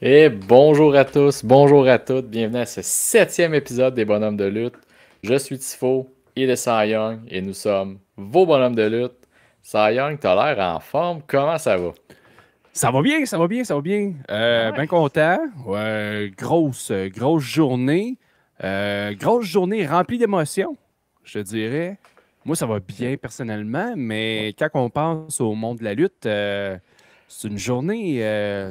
Et bonjour à tous, bonjour à toutes, bienvenue à ce septième épisode des Bonhommes de lutte. Je suis Tifo, il est Cy Young et nous sommes vos bonhommes de lutte. Cy Young, t'as l'air en forme, comment ça va? Ça va bien, ça va bien, ça va bien. Ouais. Bien content. Ouais, grosse journée. Grosse journée remplie d'émotions, je te dirais. Moi, ça va bien personnellement, mais quand on pense au monde de la lutte, c'est une journée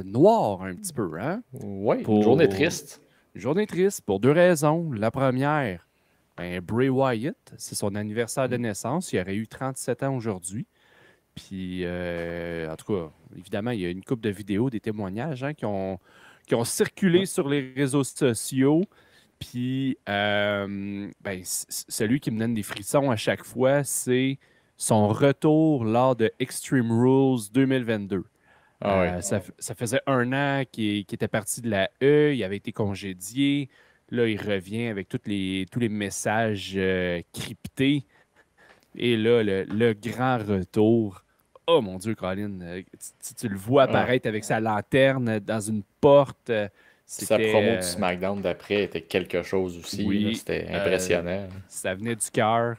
noire un petit peu, hein? Ouais, une journée Pour triste. une journée triste pour deux raisons. La première, ben, Bray Wyatt, c'est son anniversaire de naissance. Il aurait eu 37 ans aujourd'hui. Puis, en tout cas, évidemment, il y a une couple de vidéos, des témoignages qui ont circulé sur les réseaux sociaux. Puis, ben, celui qui me donne des frissons à chaque fois, c'est son retour lors de Extreme Rules 2022. Ah ouais. Ça faisait un an qu'il était parti de la E, il avait été congédié. Là, il revient avec tous les messages cryptés. Et là, le grand retour. Oh mon Dieu, Colin, tu le vois Ah. apparaître avec sa lanterne dans une porte. Puis sa C'était, promo du SmackDown d'après était quelque chose aussi, là. oui, C'était impressionnant. ça venait du cœur.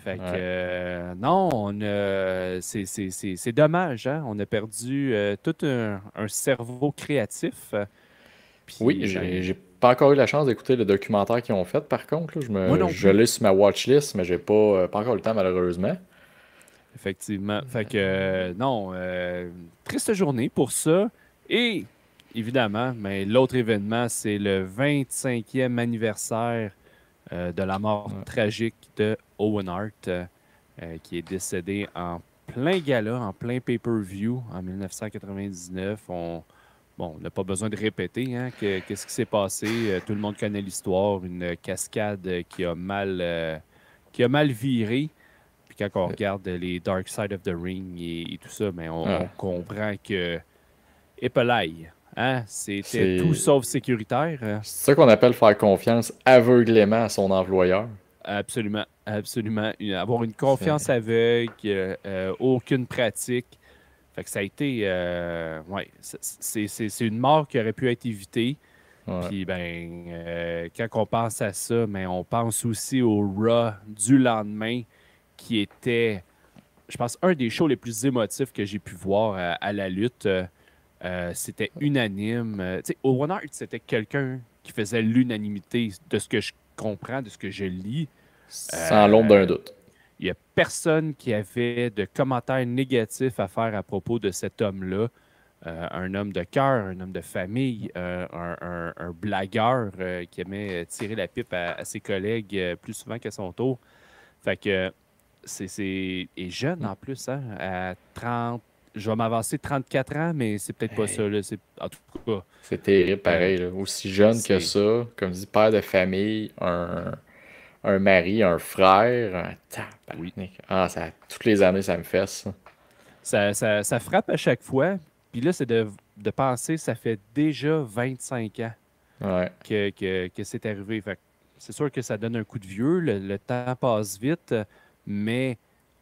Fait que, Ouais. non, c'est dommage, hein? On a perdu tout un cerveau créatif. Oui, Puis, j'ai ben, pas encore eu la chance d'écouter le documentaire qu'ils ont fait par contre, là. moi non Je plus. l'ai sur ma watchlist, mais j'ai pas encore le temps malheureusement. Effectivement. Fait que, non, triste journée pour ça. Et évidemment, mais l'autre événement, c'est le 25e anniversaire de la mort Ouais. tragique de Owen Hart, qui est décédé en plein gala, en plein pay-per-view en 1999. Bon, on n'a pas besoin de répéter hein, qu'est-ce qui s'est passé. Tout le monde connaît l'histoire, une cascade qui a mal viré. Puis quand on regarde les Dark Side of the Ring et tout ça, ben on Ouais. comprend que Epelaï, hein, c'était tout C'est sauf sécuritaire. c'est ça qu'on appelle faire confiance aveuglément à son employeur. Absolument, absolument. Avoir une C'est confiance aveugle, aucune pratique. Fait que ça a été, ouais, c'est une mort qui aurait pu être évitée. ouais. Puis ben, quand on pense à ça, mais on pense aussi au Raw du lendemain, qui était je pense, un des shows les plus émotifs que j'ai pu voir à la lutte. C'était unanime. Tu sais, Owen Hart, c'était quelqu'un qui faisait l'unanimité de ce que je comprends, de ce que je lis. Sans l'ombre d'un Euh, doute. Il n'y a personne qui avait de commentaires négatifs à faire à propos de cet homme-là. Un homme de cœur, un homme de famille, un blagueur qui aimait tirer la pipe à ses collègues plus souvent qu'à son tour. Fait que et jeune en plus, hein, à 30, je vais m'avancer 34 ans, mais c'est peut-être pas ça, Hey, là. En tout cas, c'est terrible, euh, pareil, là. Aussi jeune que c'est, ça, comme dit, père de famille, un mari, un frère, un oui, tabarnak. Ah, ça, toutes les années, ça me fait ça. ça frappe à chaque fois. Puis là, c'est de penser, ça fait déjà 25 ans Ouais. que c'est arrivé. Fait que c'est sûr que ça donne un coup de vieux, le temps passe vite, mais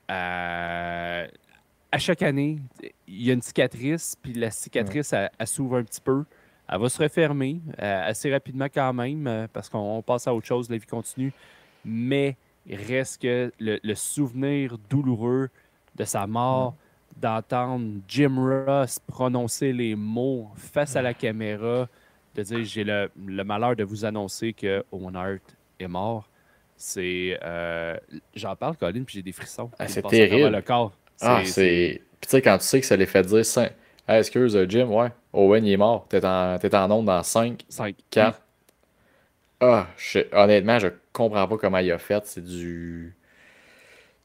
à chaque année, il y a une cicatrice, puis la Ouais. cicatrice, elle s'ouvre un petit peu. Elle va se refermer assez rapidement quand même, parce qu'on passe à autre chose, la vie continue. Mais il reste que le souvenir douloureux de sa Ouais. mort, d'entendre Jim Ross prononcer les mots face à la caméra, de dire j'ai le malheur de vous annoncer que Owen Hart est mort. J'en parle, Colin, puis j'ai des frissons Ah, qui me c'est passent à travers terrible. le corps. Ah, c'est. Puis tu sais, quand tu sais que ça les fait dire Hey, excuse, Jim, ouais, Owen, il est mort. T'es en onde dans 5, 5. 4. Ah, honnêtement, je comprends pas comment il a fait. C'est du.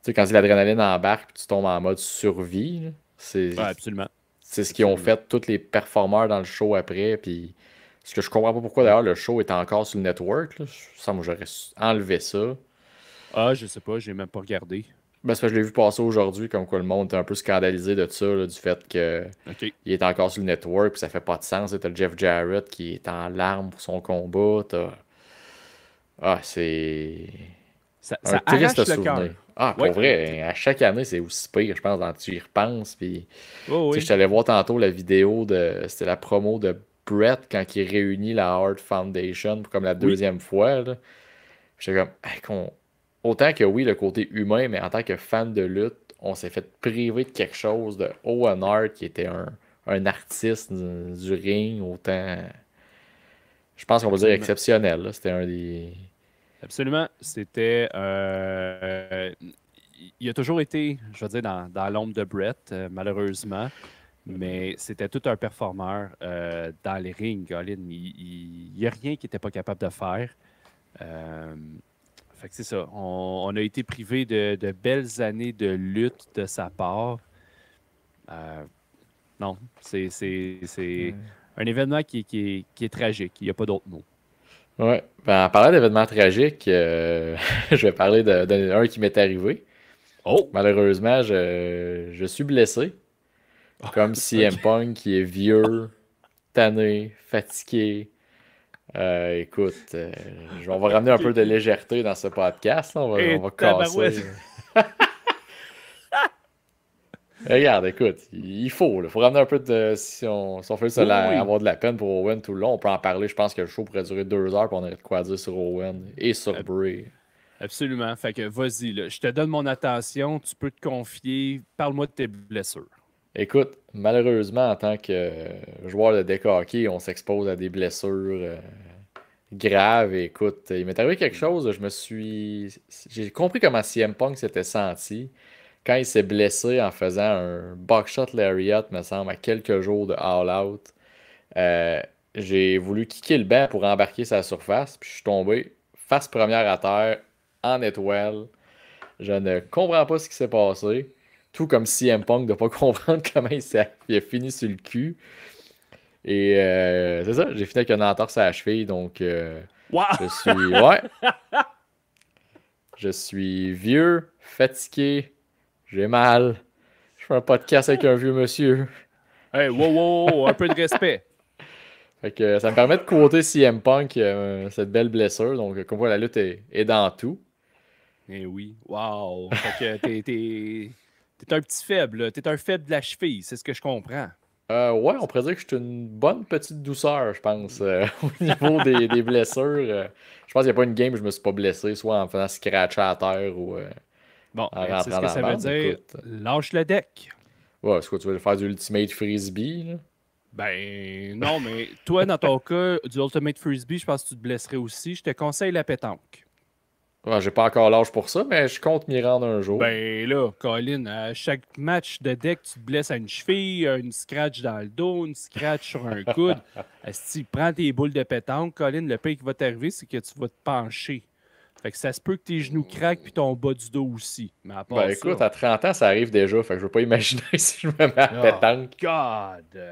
Tu sais, quand l'adrénaline embarque puis tu tombes en mode survie, là, Ouais, absolument. c'est ce qu'ils ont Absolument. fait tous les performeurs dans le show après. Puis ce que je comprends pas pourquoi Oui. d'ailleurs le show est encore sur le network. Là. Ça, moi, j'aurais enlevé ça. Ah, je sais pas, j'ai même pas regardé. Ben, c'est parce que je l'ai vu passer aujourd'hui, comme quoi le monde était un peu scandalisé de ça, là, du fait que OK. il est encore sur le network, puis ça fait pas de sens. T'as Jeff Jarrett qui est en larmes pour son combat. Ah, c'est un Ça triste arrache le souvenir. cœur. Ah, Oui, pour vrai, à chaque année, c'est aussi pire, je pense, quand tu y repenses. Puis, oh, tu sais, je oui. t'allais voir tantôt la vidéo de. C'était la promo de Brett quand il réunit la Hart Foundation pour comme la Oui. deuxième fois, là. J'étais comme, hey, autant que oui, le côté humain, mais en tant que fan de lutte, on s'est fait priver de quelque chose de Owen Hart qui était un artiste du ring, autant, je pense qu'on peut dire Absolument. exceptionnel, là. C'était un des. Absolument. C'était. Il a toujours été, je veux dire, dans l'ombre de Brett, malheureusement. Mais c'était tout un performeur dans les rings, Colin. Il n'y a rien qu'il n'était pas capable de faire. Euh, Fait que c'est ça. On a été privé de belles années de lutte de sa part. Euh, non, c'est un événement qui est tragique. Il n'y a pas d'autre mot. Ouais. Ben, en parlant d'événements tragiques, je vais parler d'un qui m'est arrivé. Oh! Malheureusement, je suis blessé. Comme CM OK. Punk qui est vieux, tanné, fatigué. Écoute, on va ramener un OK, peu de OK. légèreté dans ce podcast, là. On Et va casser. tabarouette! Regarde, écoute, il faut. Il faut ramener un peu de. Si on fait Oui, oui, oui. avoir de la peine pour Owen tout le long, on peut en parler. Je pense que le show pourrait durer 2 heures, puis on aurait de quoi dire sur Owen et sur Ab- Bray. Absolument. Fait que vas-y, là. Je te donne mon attention. Tu peux te confier. Parle-moi de tes blessures. Écoute, malheureusement, en tant que joueur de deck hockey, on s'expose à des blessures graves. Et écoute, il m'est arrivé quelque chose. J'ai compris comment CM Punk s'était senti quand il s'est blessé en faisant un buckshot lariat, me semble, à quelques jours de All Out. Euh, j'ai voulu kicker le banc pour embarquer sa surface, puis je suis tombé face première à terre, en étoile. Je ne comprends pas ce qui s'est passé. Tout comme CM Punk de pas comprendre comment il a fini sur le cul. Et c'est ça, j'ai fini avec une entorse à la cheville, donc Wow! je suis. Ouais, je suis vieux, fatigué, j'ai mal. Je fais un podcast avec un vieux monsieur. Hey, wow, wow, wow, un peu de respect. Fait que ça me permet de quoter CM Punk, cette belle blessure. Donc, comme quoi la lutte est dans tout. Eh oui, wow. Fait que t'es un petit faible, là. T'es un faible de la cheville, c'est ce que je comprends. Ouais, on pourrait dire que je suis une bonne petite douceur, je pense, au niveau des blessures. Je pense qu'il n'y a pas une game où je me suis pas blessé, soit en faisant scratcher à terre ou Bon, en ben, tu sais ce rentrant que dans la ça veut bande. dire? Écoute, Lâche le deck. ouais, c'est quoi, tu veux faire du Ultimate Frisbee, là? Ben, non, mais toi, dans ton cas, du Ultimate Frisbee, je pense que tu te blesserais aussi. Je te conseille la pétanque. Ouais, j'ai pas encore l'âge pour ça, mais je compte m'y rendre un jour. Ben là, Colin, à chaque match de deck, tu te blesses à une cheville, une scratch dans le dos, une scratch sur un coude. Si prends tes boules de pétanque, Colin, le pire qui va t'arriver, c'est que tu vas te pencher. Fait que ça se peut que tes genoux craquent puis ton bas du dos aussi. Mais à Ben part écoute, ça. à 30 ans, ça arrive déjà, fait que je veux pas imaginer si je me mets à Oh, pétanque. God!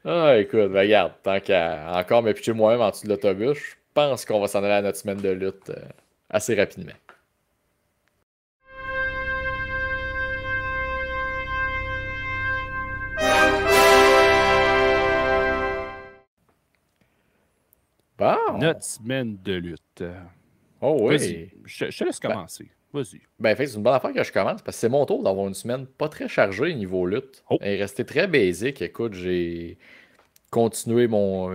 Ah, écoute, ben, regarde, tant qu'à encore me pitcher moi-même en dessous de l'autobus, je pense qu'on va s'en aller à notre semaine de lutte assez rapidement. Bon! Notre semaine de lutte. Oh Vas-y, oui! je te laisse Ben, commencer. Vas-y. ben, en fait, c'est une bonne affaire que je commence parce que c'est mon tour d'avoir une semaine pas très chargée niveau lutte. Oh, Elle est restée très basique. Écoute, j'ai continué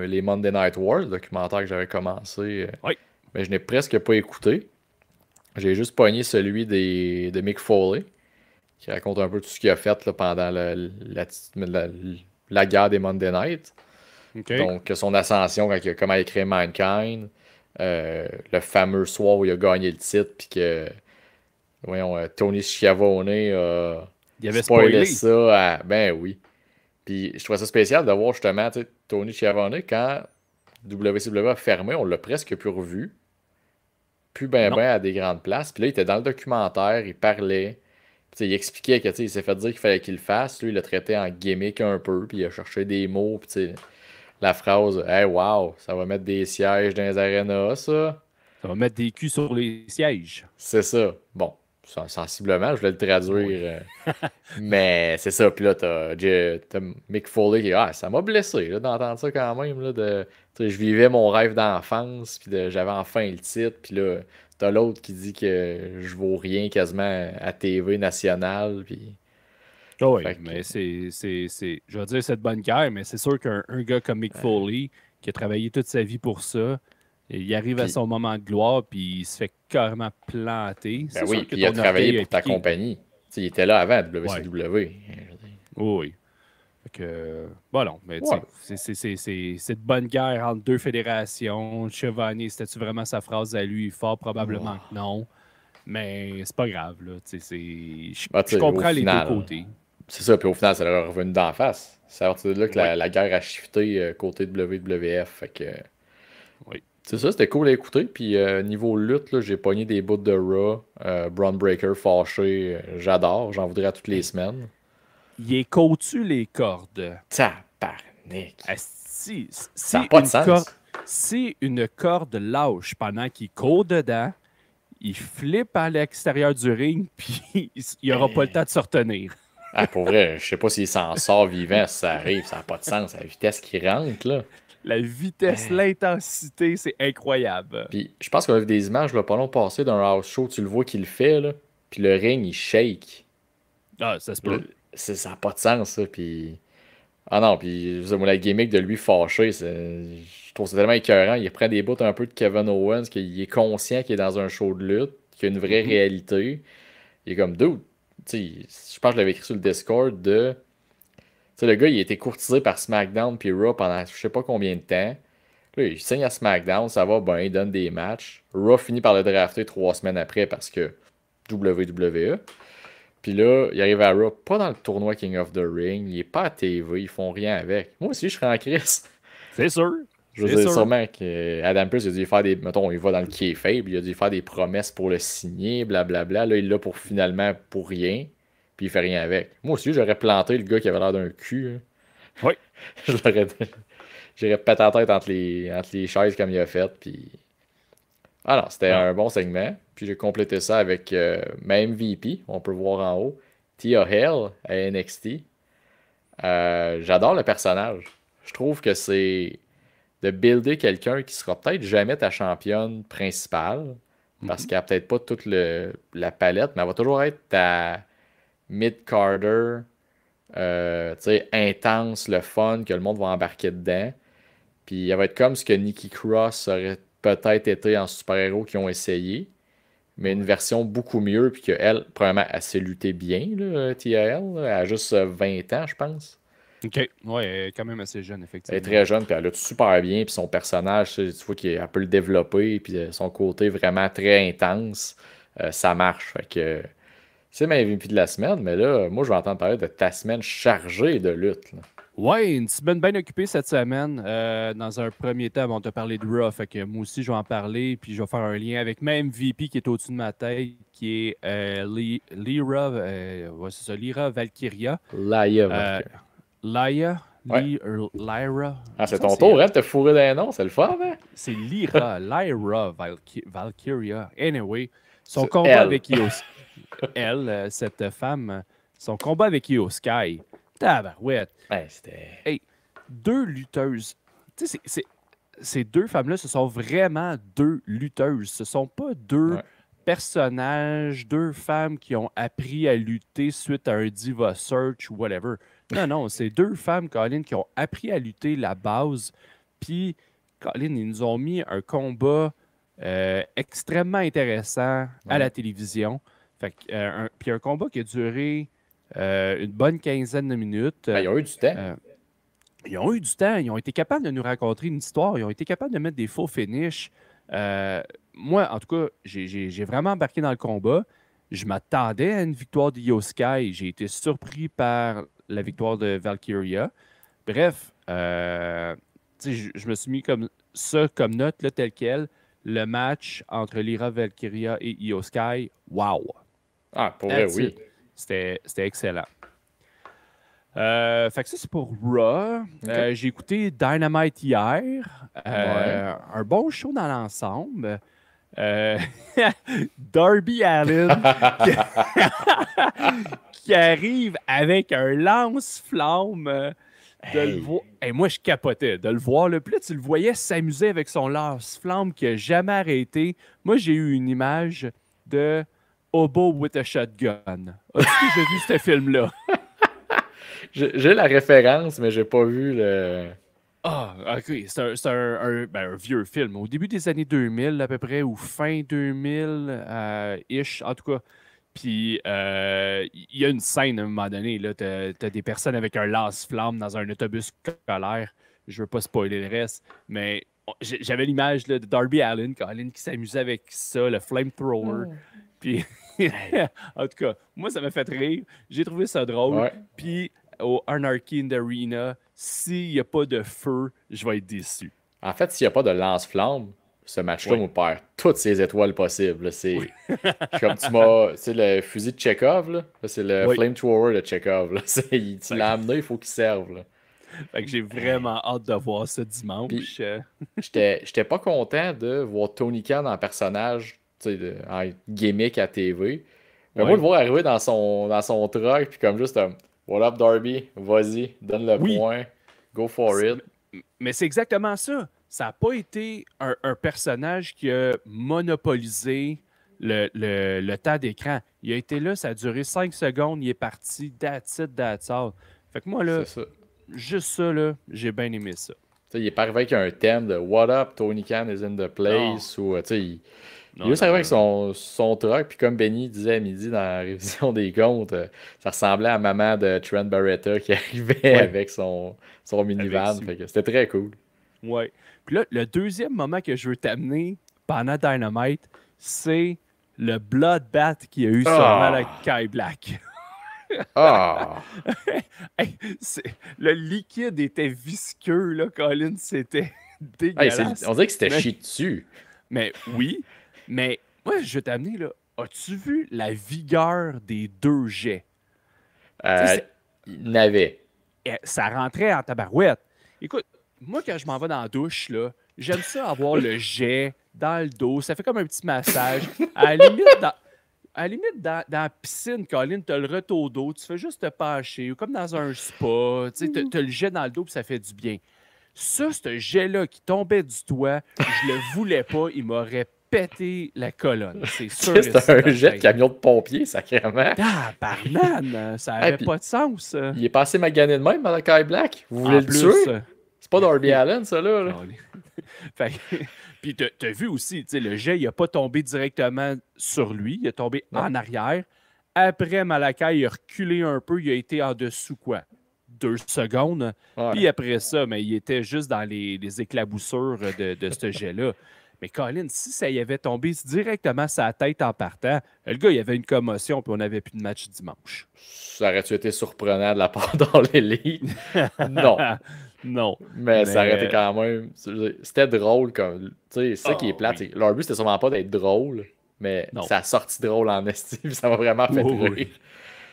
les Monday Night Wars, le documentaire que j'avais commencé, oui. mais je n'ai presque pas écouté. J'ai juste pogné celui de Mick Foley, qui raconte un peu tout ce qu'il a fait là, pendant la guerre des Monday Night. OK. Donc, son ascension quand comment il a créé Mankind, le fameux soir où il a gagné le titre, puis que voyons, Tony Schiavone a Il avait spoilé spoilé. ça ben oui. Puis je trouvais ça spécial de voir justement tu sais, Tony Schiavone quand WCW a fermé, on l'a presque plus revu. Plus ben Non. ben à des grandes places. Puis là, il était dans le documentaire, il parlait. Puis, tu sais, il expliquait que tu sais, il s'est fait dire qu'il fallait qu'il le fasse. Lui, il l'a traité en gimmick un peu, puis il a cherché des mots. Puis tu sais, la phrase Hey wow, ça va mettre des sièges dans les arénas, ça. Ça va mettre des culs sur les sièges. C'est ça. Bon, sensiblement, je voulais le Oui. traduire. Mais c'est ça. Puis là, t'as Mick Foley qui ça m'a blessé là, d'entendre ça quand même. Là, tu sais, je vivais mon rêve d'enfance, puis j'avais enfin le titre. Puis là, t'as l'autre qui dit que je vaux rien quasiment à TV nationale. Puis Oh oui, Fait que, mais je veux dire, c'est de bonne guerre, mais c'est sûr qu'un gars comme Mick Foley, qui a travaillé toute sa vie pour ça, il arrive à puis, son moment de gloire, puis il se fait carrément planter. ben C'est oui, sûr que puis il a ton travaillé orgueil est pour ta piqué. compagnie. Tu sais, il était là avant à Ouais, WCW. oui, oui. Fait que, bon, non, mais tu Ouais. sais, c'est de bonne guerre entre deux fédérations. Chevalier, c'était-tu vraiment sa phrase à lui? Fort probablement que non. Mais c'est pas grave, là. Tu sais, Bah, tu je sais, au comprends les deux final, côtés. c'est ça, puis au final, ça leur est revenu d'en face. C'est à partir de là que Oui, la guerre a shifté côté WWF. Fait que, oui. c'est ça, c'était cool à écouter. Puis niveau lutte, là, j'ai pogné des bouts de Raw. Braun Breaker fâché, j'adore. J'en voudrais à toutes les Hey, semaines. il est tu les cordes. Tabarnak. Si, Ça n'a pas de sens. si une corde lâche pendant qu'il court dedans, il flippe à l'extérieur du ring, puis il n'aura pas le temps de se retenir. Ah, pour vrai, je sais pas s'il s'en sort vivant, si ça arrive, ça n'a pas de sens. À la vitesse qu'il rentre, là. La vitesse, l'intensité, c'est incroyable. Puis je pense qu'on a vu des images, là, pas long passé d'un house show, tu le vois qu'il le fait, là. Puis le ring, il shake. Ah, ça se peut. Ça n'a pas de sens, ça. Puis. Ah non, puis moi, la gimmick de lui fâché, je trouve ça tellement écœurant. Il reprend des bouts un peu de Kevin Owens, qu'il est conscient qu'il est dans un show de lutte, qu'il y a une vraie Mhm. réalité. Il est comme, dude, tu sais, je pense que je l'avais écrit sur le Discord de. Tu sais, le gars, il a été courtisé par SmackDown puis Raw pendant je sais pas combien de temps. Là, il signe à SmackDown, ça va bien, il donne des matchs. Raw finit par le drafter 3 semaines après parce que WWE. Puis là, il arrive à Raw, pas dans le tournoi King of the Ring, il est pas à TV, ils font rien avec. Moi aussi, je serais en crise. C'est sûr. Je veux C'est dire, sûr. sûrement que Adam Pearce, il a dû faire des. Mettons, il va dans le kayfabe, il a dû faire des promesses pour le signer, blablabla. Là, il l'a pour finalement pour rien, puis il fait rien avec. Moi aussi, j'aurais planté le gars qui avait l'air d'un cul, hein. Oui. Je l'aurais. J'aurais pété la tête entre les chaises comme il a fait, puis. Ah non, c'était Ah. un bon segment. Puis j'ai complété ça avec ma MVP, on peut voir en haut. Tia Hale à NXT. J'adore le personnage. Je trouve que c'est de builder quelqu'un qui sera peut-être jamais ta championne principale, parce Mhm. qu'elle a peut-être pas toute la palette, mais elle va toujours être ta mid-carder, tu sais, intense, le fun, que le monde va embarquer dedans. Puis elle va être comme ce que Nikki Cross aurait peut-être été en super-héros qui ont essayé, mais une Ouais. version beaucoup mieux, puis qu'elle, premièrement, elle sait lutter bien, là, TAL. Là. Elle a juste 20 ans, je pense. OK. Ouais, elle est quand même assez jeune, Elle est effectivement. très jeune, puis elle lutte super bien, puis son personnage, tu vois qu'elle peut le développer, puis son côté vraiment très intense, ça marche. Fait que c'est ma MVP de la semaine, mais là, moi, je vais entendre parler de ta semaine chargée de lutte, là. Ouais, une semaine bien occupée cette semaine. Dans un premier temps, on t'a parlé de Raw, fait que moi aussi je vais en parler, puis je vais faire un lien avec ma MVP qui est au-dessus de ma tête, qui est Lyra, ouais, c'est ça, Lyra Valkyria. Laïa Euh, Valkyrie. Lyra, Ouais. Lyra, Ah, il me c'est semble ton que c'est tour, elle. hein, de te fourrer d'un nom, c'est le fun, hein? C'est Lyra Valkyria. Anyway, son C'est combat elle. avec Io, elle, cette femme, son combat avec Io Sky. Tabarouette. Ouais, c'était. Hey, deux lutteuses. Tu sais, ces deux femmes-là, ce sont vraiment deux lutteuses. Ce sont pas deux Ouais. personnages, deux femmes qui ont appris à lutter suite à un Diva Search ou whatever. Non, non, c'est deux femmes, Colin, qui ont appris à lutter la base. Puis, Colin, ils nous ont mis un combat extrêmement intéressant à Ouais. la télévision. Fait puis un combat qui a duré une bonne quinzaine de minutes. Ben, ils ont eu du temps. Euh, Ils ont eu du temps, ils ont été capables de nous raconter une histoire, ils ont été capables de mettre des faux finishes. Moi, en tout cas, j'ai vraiment embarqué dans le combat. Je m'attendais à une victoire de Io Sky. J'ai été surpris par la victoire de Valkyria. Bref, tu sais, je me suis mis comme ça, comme note, là, tel quel. Le match entre Lyra Valkyria et Io Sky, wow! Ah, pour vrai, That's oui. it. C'était excellent. Fait que ça, c'est pour Raw. OK. J'ai écouté Dynamite hier. Ouais. Un bon show dans l'ensemble. Euh, Darby Allin qui arrive avec un lance-flamme. De le Hey. voir. Et moi, je capotais de le voir. Là. Puis là, tu le voyais s'amuser avec son lance-flamme qui n'a jamais arrêté. Moi, j'ai eu une image de Hobo with a Shotgun. As-tu déjà vu ce film-là? J'ai la référence, mais j'ai pas vu le. Ah, ok, c'est un vieux film. Au début des années 2000, à peu près, ou fin 2000, ish, en tout cas. Puis, il y a une scène à un moment donné, là, t'as des personnes avec un lance-flamme dans un autobus scolaire. Je veux pas spoiler le reste, mais j'avais l'image là, de Darby Allin, Colin, qui s'amusait avec ça, le flamethrower. Puis, en tout cas, moi, ça m'a fait rire. J'ai trouvé ça drôle. Ouais. Puis, au Anarchy in the Arena, s'il n'y a pas de feu, je vais être déçu. En fait, s'il n'y a pas de lance-flamme, ce match-là Oui. me perd toutes ses étoiles possibles. Là. Oui. Comme tu m'as. C'est le fusil de Chekhov, là. Ça, c'est le Oui. flamethrower de Chekhov. Là. Tu l'as amené, il faut qu'il serve. Là. Fait que j'ai vraiment hâte de voir ça Puis, dimanche. j'étais pas content de voir Tony Khan en personnage, tu sais, en gimmick à TV. Mais moi, Ouais. le voir arriver dans son truck, puis comme juste, What up, Darby? Vas-y, donne le Oui, point. Go for it. mais c'est exactement ça. Ça n'a pas été un personnage qui a monopolisé le temps d'écran. Il a été là, ça a duré 5 secondes, il est parti, that's it, that's all. Fait que moi, là, C'est ça. juste ça, là, j'ai bien aimé ça. Tu sais, il est pas arrivé avec un thème de What up, Tony Khan is in the Non, place. Ou, tu sais, il est non, juste non, arrivé non, avec non. son truck. Puis comme Benny disait à midi dans la révision des comptes, ça ressemblait à maman de Trent Barretta qui arrivait Ouais, avec son avec minivan. Sue. Fait que c'était très cool. Ouais. Puis là, le deuxième moment que je veux t'amener pendant Dynamite, c'est le bloodbath qu'il y a eu sur Ah! Malachi Black. Ah! Hey, le liquide était visqueux, là, Colin, c'était Hey, dégueulasse. on dirait que c'était Mais, chié dessus. mais oui, mais moi, je vais t'amener, là. As-tu vu la vigueur des deux jets? Tu sais, Euh, il n'avait. ça rentrait en tabarouette. Écoute, moi, quand je m'en vais dans la douche, là, j'aime ça avoir le jet dans le dos. Ça fait comme un petit massage. À la limite, dans la piscine, Colin, tu as le retour d'eau, tu fais juste te pencher, ou comme dans un spa, tu as le jet dans le dos, puis ça fait du bien. Ça, ce jet-là qui tombait du toit, je le voulais pas, il m'aurait pété la colonne. C'est sûr et C'est un jet de certain. camion de pompier, sacrément. Ah, barnane, ça Hey, avait puis pas de sens. il est passé magané de même, Malachi Black. Vous voulez En le plus, tuer? C'est pas Darby Allin, ça, là. Fait puis t'as vu aussi, tu sais, le jet, il n'a pas tombé directement sur lui, il est tombé Non. en arrière. Après, Malakai, il a reculé un peu, il a été en dessous, quoi, 2 secondes. Ouais. Puis après ça, mais il était juste dans les éclaboussures de ce jet-là. Mais Colin, si ça y avait tombé directement sa tête en partant, le gars, il avait une commotion, puis on n'avait plus de match dimanche. Ça aurait-tu été surprenant de la part dans l'élite? Non. Non. Mais ça aurait été Mais, quand même. C'était drôle comme. Tu sais, c'est ça qui est oh plate. oui. Leur but, c'était sûrement pas d'être drôle, mais Non. ça a sorti drôle en esti, puis ça m'a vraiment fait Oui, rire. oui.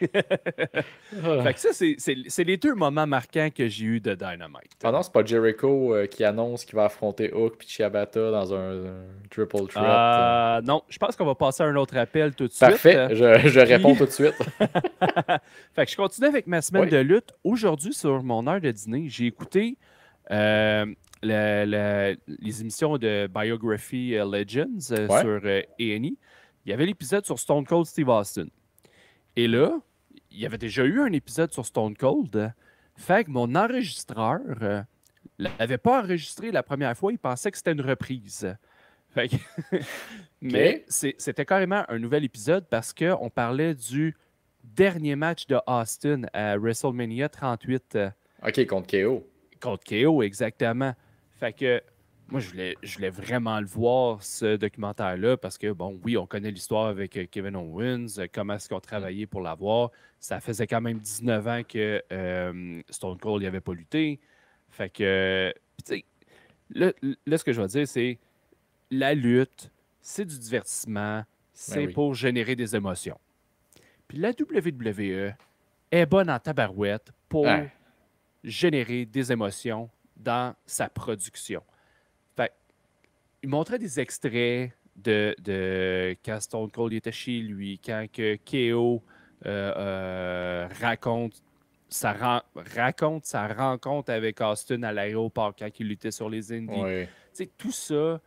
Fait que ça, c'est les deux moments marquants que j'ai eu de Dynamite. Ah non, c'est pas Jericho qui annonce qu'il va affronter Hook puis Ciabatta dans un triple threat. Non, je pense qu'on va passer à un autre appel tout de suite. Parfait, je réponds Puis- tout de suite. Fait que je continue avec ma semaine Oui. de lutte. Aujourd'hui, sur mon heure de dîner, j'ai écouté les émissions de Biography Legends Ouais. sur A&E. Il y avait l'épisode sur Stone Cold Steve Austin. Et là, il y avait déjà eu un épisode sur Stone Cold. Fait que mon enregistreur l'avait pas enregistré la première fois. Il pensait que c'était une reprise. Fait que- Mais c'était carrément un nouvel épisode parce qu'on parlait du dernier match de Austin à WrestleMania 38 Ok, contre KO. contre KO, exactement. Fait que moi, je voulais vraiment le voir, ce documentaire-là, parce que, bon, oui, on connaît l'histoire avec Kevin Owens, comment est-ce qu'on travaillait pour l'avoir. Ça faisait quand même 19 ans que Stone Cold n'avait pas lutté. Fait que, puis tu sais, là, ce que je vais dire, c'est la lutte, c'est du divertissement, c'est oui. pour générer des émotions. Puis la WWE est bonne en tabarouette pour Ouais. générer des émotions dans sa production. Fait il montrait des extraits de quand Stone Cold était chez lui, quand que KO raconte sa rencontre avec Austin à l'aéroport quand il luttait sur les Indies. Ouais. Tu sais, tout ça,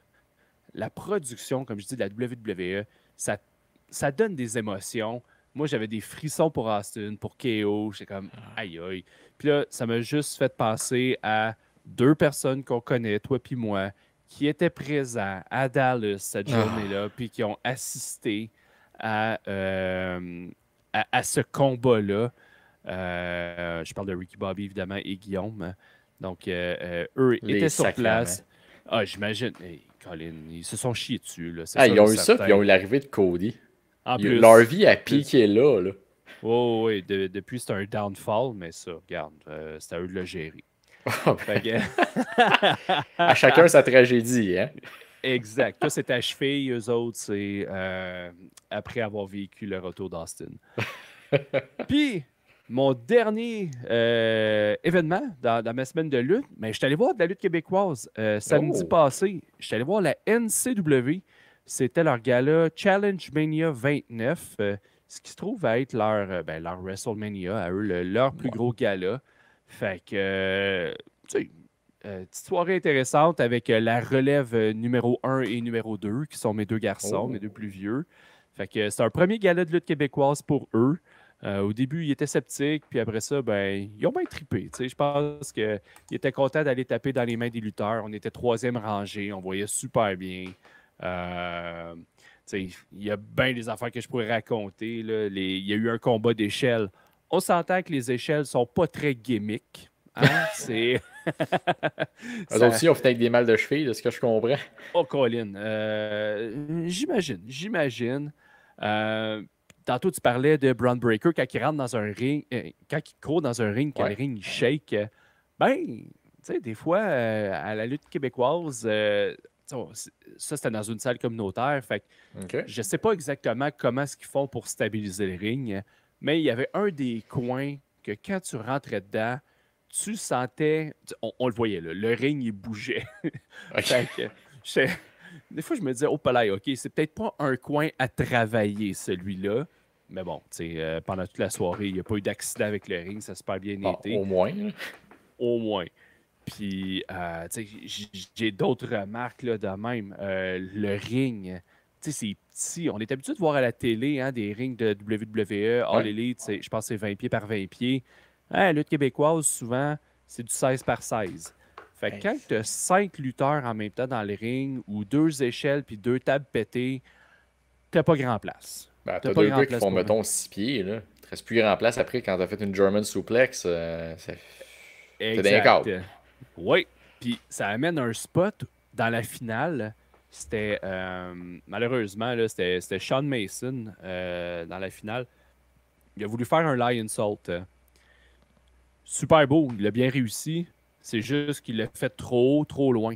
la production, comme je dis, de la WWE, ça donne des émotions. moi, j'avais des frissons pour Austin, pour KO. J'étais comme, aïe, aïe. Puis là, ça m'a juste fait penser à deux personnes qu'on connaît, toi puis moi, qui étaient présents à Dallas cette journée-là, puis qui ont assisté à ce combat-là. Je parle de Ricky Bobby, évidemment, et Guillaume. Donc, eux étaient sur place. Ah, j'imagine. Hey, Colin, ils se sont chiés dessus. Là, ils ont eu ça, puis ils ont eu l'arrivée de Cody. En plus, leur vie a piqué là. Oh, oui, depuis, c'est un downfall, mais ça, regarde, c'est à eux de le gérer. À chacun sa tragédie, hein? Exact. Toi, c'est ta cheville, eux autres, c'est après avoir vécu le retour d'Austin. Puis, mon dernier événement dans ma semaine de lutte, mais je suis allé voir de la lutte québécoise samedi passé. Je suis allé voir la NCW. C'était leur gala Challenge Mania 29, ce qui se trouve à être leur WrestleMania, à eux, leur plus gros gala. Fait que, tu sais, petite soirée intéressante avec la relève numéro 1 et numéro 2, qui sont mes deux garçons, mes deux plus vieux. Fait que c'est un premier gala de lutte québécoise pour eux. Au début, ils étaient sceptiques, puis après ça, ben, ils ont bien trippé. Je pense qu'ils étaient contents d'aller taper dans les mains des lutteurs. On était troisième rangée, on voyait super bien. Il y a bien des affaires que je pourrais raconter. Là. Il y a eu un combat d'échelles. On s'entend que les échelles sont pas très gimmicks. Hein? C'est. Eux aussi, on fait avec des mal de cheville, de ce que je comprends. Oh, Colin. J'imagine. Tantôt, tu parlais de Braun Breaker quand il rentre dans un ring, quand il court dans un ring, quand le ring il shake. Ben, tu sais, des fois, à la lutte québécoise, ça, c'était dans une salle communautaire. Fait que je ne sais pas exactement comment est-ce qu'ils font pour stabiliser le ring, mais il y avait un des coins que quand tu rentrais dedans, tu sentais... On le voyait, là, le ring, il bougeait. Fait que, des fois, je me disais, oh, palais, OK, c'est peut-être pas un coin à travailler, celui-là. Mais bon, pendant toute la soirée, il n'y a pas eu d'accident avec le ring, ça a super bien été. Au moins. Au moins. Puis, j'ai d'autres remarques là, de même. Le ring, c'est petit. On est habitué de voir à la télé des rings de WWE, All Elite, je pense que c'est 20 pieds par 20 pieds. La lutte québécoise, souvent, c'est du 16 par 16. Fait que quand tu as 5 lutteurs en même temps dans le ring, ou 2 échelles puis 2 tables pétées, t'as pas grand place. Ben, t'as deux gars qui font, mettons, 6 pieds. Là. Il te reste plus grand place après quand t'as fait une German suplex. C'est d'un câble. Oui, puis ça amène un spot dans la finale. C'était, malheureusement, là, c'était Sean Mason dans la finale. Il a voulu faire un Lion Salt. Super beau, il a bien réussi. C'est juste qu'il l'a fait trop loin.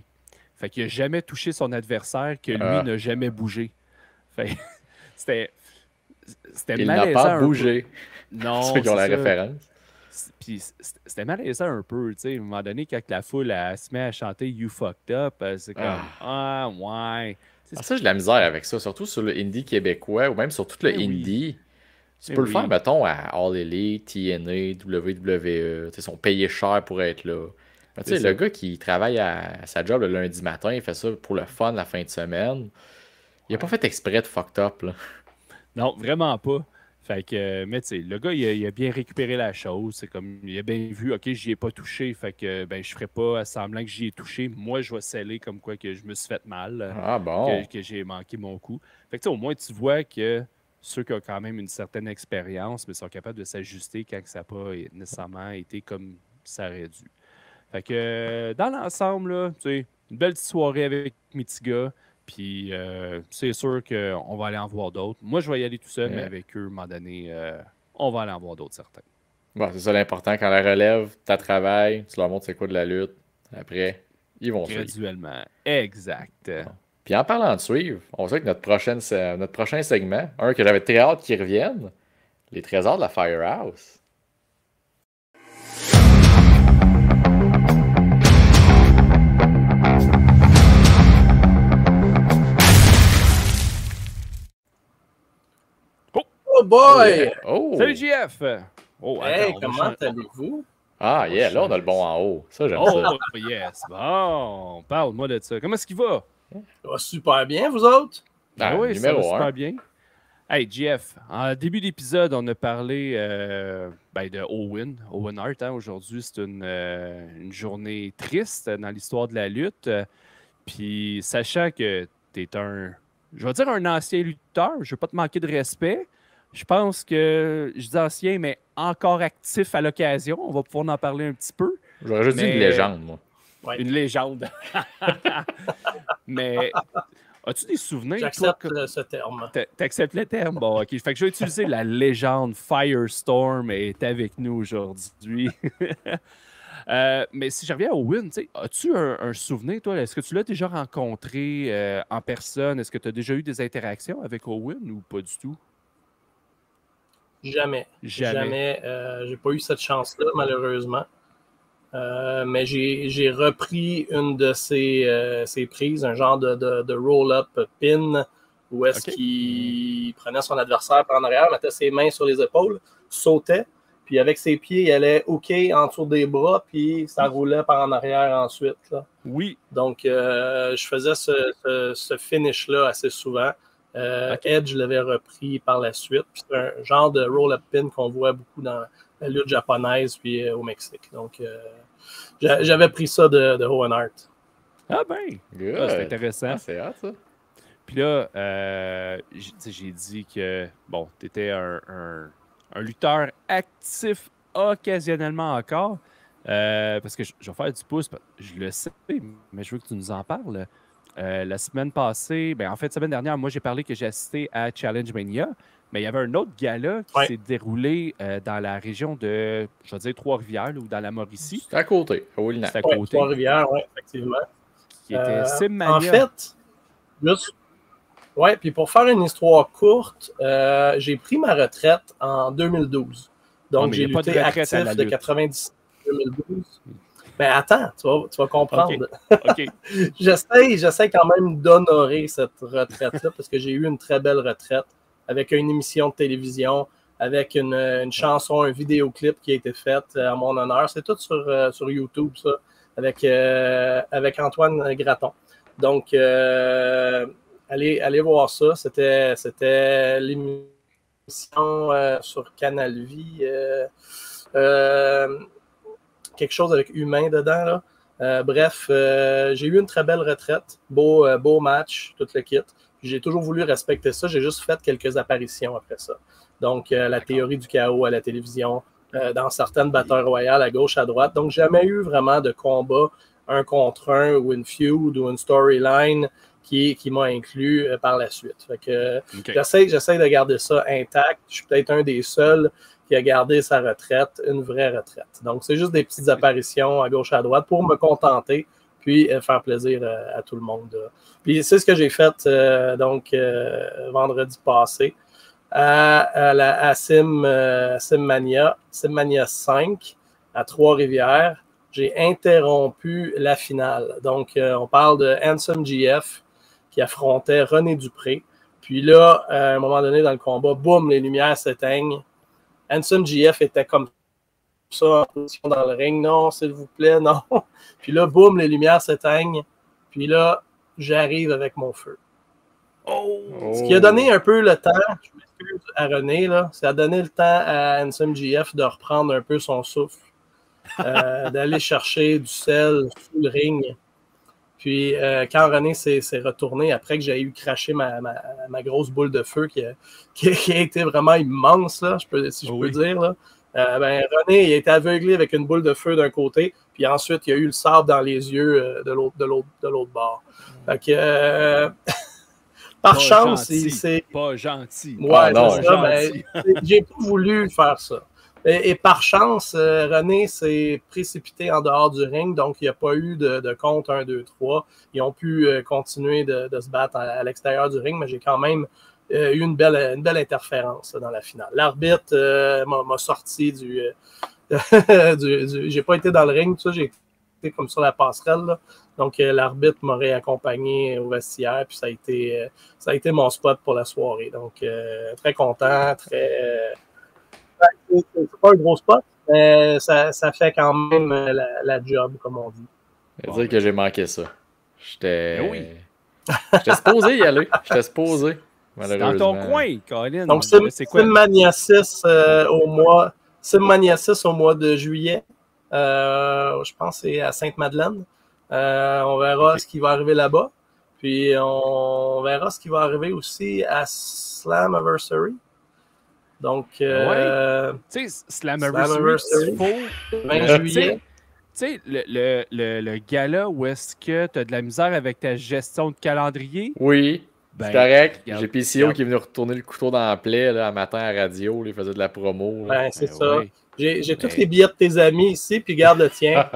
Fait qu'il n'a jamais touché son adversaire que lui n'a jamais bougé. Fait c'était malaisant. Il n'a pas bougé. Non, ceux qui ont la référence. Puis c'était malaisant un peu, tu sais. À un moment donné, quand la foule se met à chanter You Fucked Up, c'est comme ouais. Ça, j'ai de la misère avec ça, surtout sur le indie québécois ou même sur tout le indie. Tu peux le faire, mettons, à All Elite, TNA, WWE. Ils sont payés cher pour être là. Mais tu sais, le gars qui travaille à sa job le lundi matin, il fait ça pour le fun la fin de semaine. Il a pas fait exprès de fucked up, là. Non, vraiment pas. Fait que, mais tu sais, le gars, il a bien récupéré la chose. C'est comme, il a bien vu, OK, j'y ai pas touché. Fait que, ben, je ferai pas semblant que j'y ai touché. Moi, je vais sceller comme quoi que je me suis fait mal. Ah bon? Que j'ai manqué mon coup. Fait que, tu sais, au moins, tu vois que ceux qui ont quand même une certaine expérience, mais sont capables de s'ajuster quand ça n'a pas nécessairement été comme ça aurait dû. Fait que, dans l'ensemble, là, tu sais, une belle petite soirée avec mes petits gars. Puis, c'est sûr qu'on va aller en voir d'autres. Moi, je vais y aller tout seul, mais avec eux, à un moment donné, on va aller en voir d'autres, certains. Bon, c'est ça l'important. Quand la relève, tu travailles, tu leur montres c'est quoi de la lutte. Après, ils vont suivre. Graduellement. Exact. Bon. Puis en parlant de suivre, on sait que notre prochain segment, un que j'avais très hâte qu'il revienne, les trésors de la Firehouse. Oh boy! Oh. Salut JF! Oh, hey, comment allez-vous? Ah, yeah, là on a le bon en haut. Ça, j'aime ça. Oh, yes! Bon, parle-moi de ça. Comment est-ce qu'il va? Ça va super bien, vous autres? Ah oui, ça va super bien. Hey, Jeff, en début d'épisode, on a parlé de Owen Hart. Hein. Aujourd'hui, c'est une journée triste dans l'histoire de la lutte. Puis, sachant que tu es je vais dire un ancien lutteur, je ne veux pas te manquer de respect. Je pense que, je dis ancien, mais encore actif à l'occasion. On va pouvoir en parler un petit peu. J'aurais juste dit une légende, moi. Ouais. Une légende. Mais as-tu des souvenirs? J'accepte ce terme. T'acceptes le terme? Bon, OK. Fait que je vais utiliser la légende Firestorm est avec nous aujourd'hui. Mais si je reviens au Owen, as-tu un souvenir, toi? Est-ce que tu l'as déjà rencontré en personne? Est-ce que tu as déjà eu des interactions avec Owen ou pas du tout? Jamais. J'ai pas eu cette chance-là, malheureusement. Mais j'ai repris une de ses prises, un genre de roll-up pin, où est-ce qu'il prenait son adversaire par en arrière, mettait ses mains sur les épaules, sautait, puis avec ses pieds, il allait hooker en dessous des bras, puis ça roulait par en arrière ensuite. Là. Oui. Donc, je faisais ce finish-là assez souvent. Edge l'avait repris par la suite. Puis c'est un genre de roll-up pin qu'on voit beaucoup dans la lutte japonaise puis au Mexique. Donc, j'avais pris ça de Owen Hart. Ah ben, c'est intéressant. C'est hot, ça. Puis là, j'ai dit que, bon, tu étais un lutteur actif occasionnellement encore. Parce que je vais faire du pouce, je le sais, mais je veux que tu nous en parles. La semaine passée, en fait, la semaine dernière, moi, j'ai parlé que j'ai assisté à Challenge Mania, mais il y avait un autre gala qui s'est déroulé dans la région de, je vais dire, Trois-Rivières ou dans la Mauricie. C'est à côté, à Wilnac. C'est à côté. Trois-Rivières, oui, effectivement. Qui était Simmania. En fait, puis pour faire une histoire courte, j'ai pris ma retraite en 2012. Donc, j'ai lutté actif de 90 à 2012. Mais attends, tu vas comprendre. Okay. J'essaie quand même d'honorer cette retraite-là parce que j'ai eu une très belle retraite avec une émission de télévision, avec une chanson, un vidéoclip qui a été fait à mon honneur. C'est tout sur YouTube, ça, avec Antoine Graton. Donc, allez voir ça. C'était l'émission sur Canal Vie. Quelque chose avec humain dedans. Là. Bref, j'ai eu une très belle retraite. Beau match, tout le kit. J'ai toujours voulu respecter ça. J'ai juste fait quelques apparitions après ça. Donc, la théorie du chaos à la télévision, dans certaines batailles royales à gauche, à droite. Donc, jamais eu vraiment de combat 1 contre 1 ou une feud ou une storyline qui m'a inclus par la suite. Fait que, j'essaie de garder ça intact. Je suis peut-être un des seuls qui a gardé sa retraite, une vraie retraite. Donc, c'est juste des petites apparitions à gauche, à droite pour me contenter, puis faire plaisir à tout le monde. Puis, c'est ce que j'ai fait vendredi passé à Simmania 5 à Trois-Rivières. J'ai interrompu la finale. Donc, on parle de Handsome GF qui affrontait René Dupré. Puis là, à un moment donné dans le combat, boum, les lumières s'éteignent. Handsome GF était comme ça en position dans le ring. Non, s'il vous plaît, non. Puis là, boum, les lumières s'éteignent. Puis là, j'arrive avec mon feu. Ce qui a donné un peu le temps, je m'excuse à René, là, ça a donné le temps à Handsome GF de reprendre un peu son souffle, d'aller chercher du sel sous le ring. Puis quand René s'est retourné, après que j'ai eu craché ma grosse boule de feu qui a été vraiment immense, là, si je peux dire, là, René il a été aveuglé avec une boule de feu d'un côté, puis ensuite il y a eu le sable dans les yeux de l'autre bord. Fait que par pas chance, c'est pas gentil. Ouais, non, c'est ça, j'ai pas voulu faire ça. Et par chance, René s'est précipité en dehors du ring, donc il n'y a pas eu de compte 1, 2, 3. Ils ont pu continuer de se battre à l'extérieur du ring, mais j'ai quand même eu une belle interférence dans la finale. L'arbitre m'a sorti j'ai pas été dans le ring, tout ça, j'ai été comme sur la passerelle, là. Donc l'arbitre m'aurait accompagné au vestiaire, puis ça a été mon spot pour la soirée. Donc très content, c'est pas un gros spot, mais ça fait quand même la job, comme on dit. Je veux dire que j'ai manqué ça. J'étais supposé y aller. J'étais supposé. C'est dans ton coin, Colin. Donc, c'est quoi? Simmania 6 au mois de juillet. Je pense que c'est à Sainte-Madeleine. On verra ce qui va arriver là-bas. Puis, on verra ce qui va arriver aussi à Slammiversary. Donc, tu sais, Slammiversary, 20 juillet. Tu sais, le gala où est-ce que tu as de la misère avec ta gestion de calendrier? Oui, c'est correct. J'ai PCO qui est venu retourner le couteau dans la plaie là, un matin à la radio. Là, il faisait de la promo. Ben, c'est ça. Ouais. J'ai tous les billets de tes amis ici, puis garde le tien.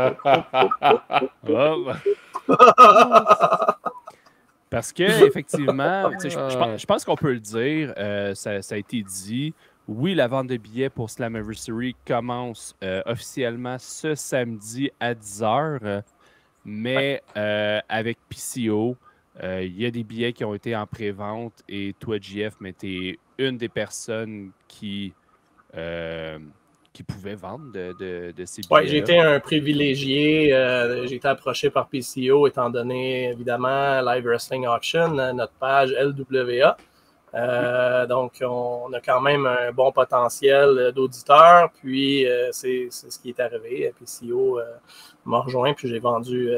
Parce que effectivement, je pense qu'on peut le dire, ça a été dit. Oui, la vente de billets pour Slammiversary commence officiellement ce samedi à 10h, mais avec PCO, il y a des billets qui ont été en pré-vente et toi, JF, mais tu es une des personnes qui pouvaient vendre de ces billets. Oui, j'ai été un privilégié. J'ai été approché par PCO étant donné, évidemment, Live Wrestling Auction, notre page LWA. Donc, on a quand même un bon potentiel d'auditeurs. Puis, c'est ce qui est arrivé. PCO m'a rejoint, puis j'ai vendu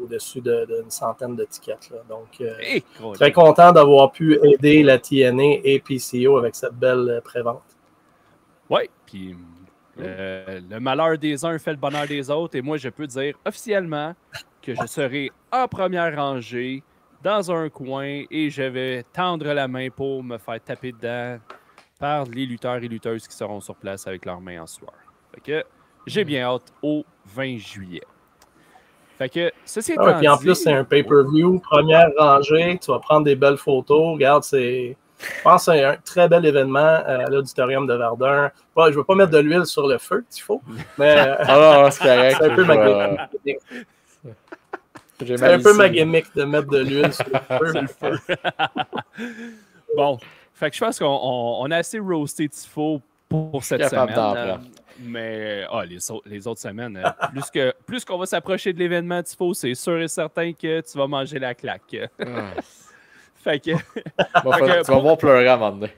au-dessus d'une centaine de tickets. Là. Donc, très content d'avoir pu aider la TNA et PCO avec cette belle pré-vente. Oui, puis le malheur des uns fait le bonheur des autres. Et moi, je peux dire officiellement que je serai en première rangée dans un coin et je vais tendre la main pour me faire taper dedans par les lutteurs et lutteuses qui seront sur place avec leurs mains en sueur. Fait que j'ai bien hâte au 20 juillet. Fait que ceci étant puis en plus, c'est un pay-per-view, première rangée, tu vas prendre des belles photos. Regarde, je pense que c'est un très bel événement à l'Auditorium de Verdun. Je ne veux pas mettre de l'huile sur le feu, Tifo, mais c'est correct. C'est un peu ma c'est un peu ma gimmick de mettre de l'huile sur le feu. Bon, fait que je pense qu'on a assez roasté Tifo pour cette semaine. Mais les autres semaines, plus qu'on va s'approcher de l'événement Tifo, c'est sûr et certain que tu vas manger la claque. Fait que, tu vas voir pleurer à un moment donné.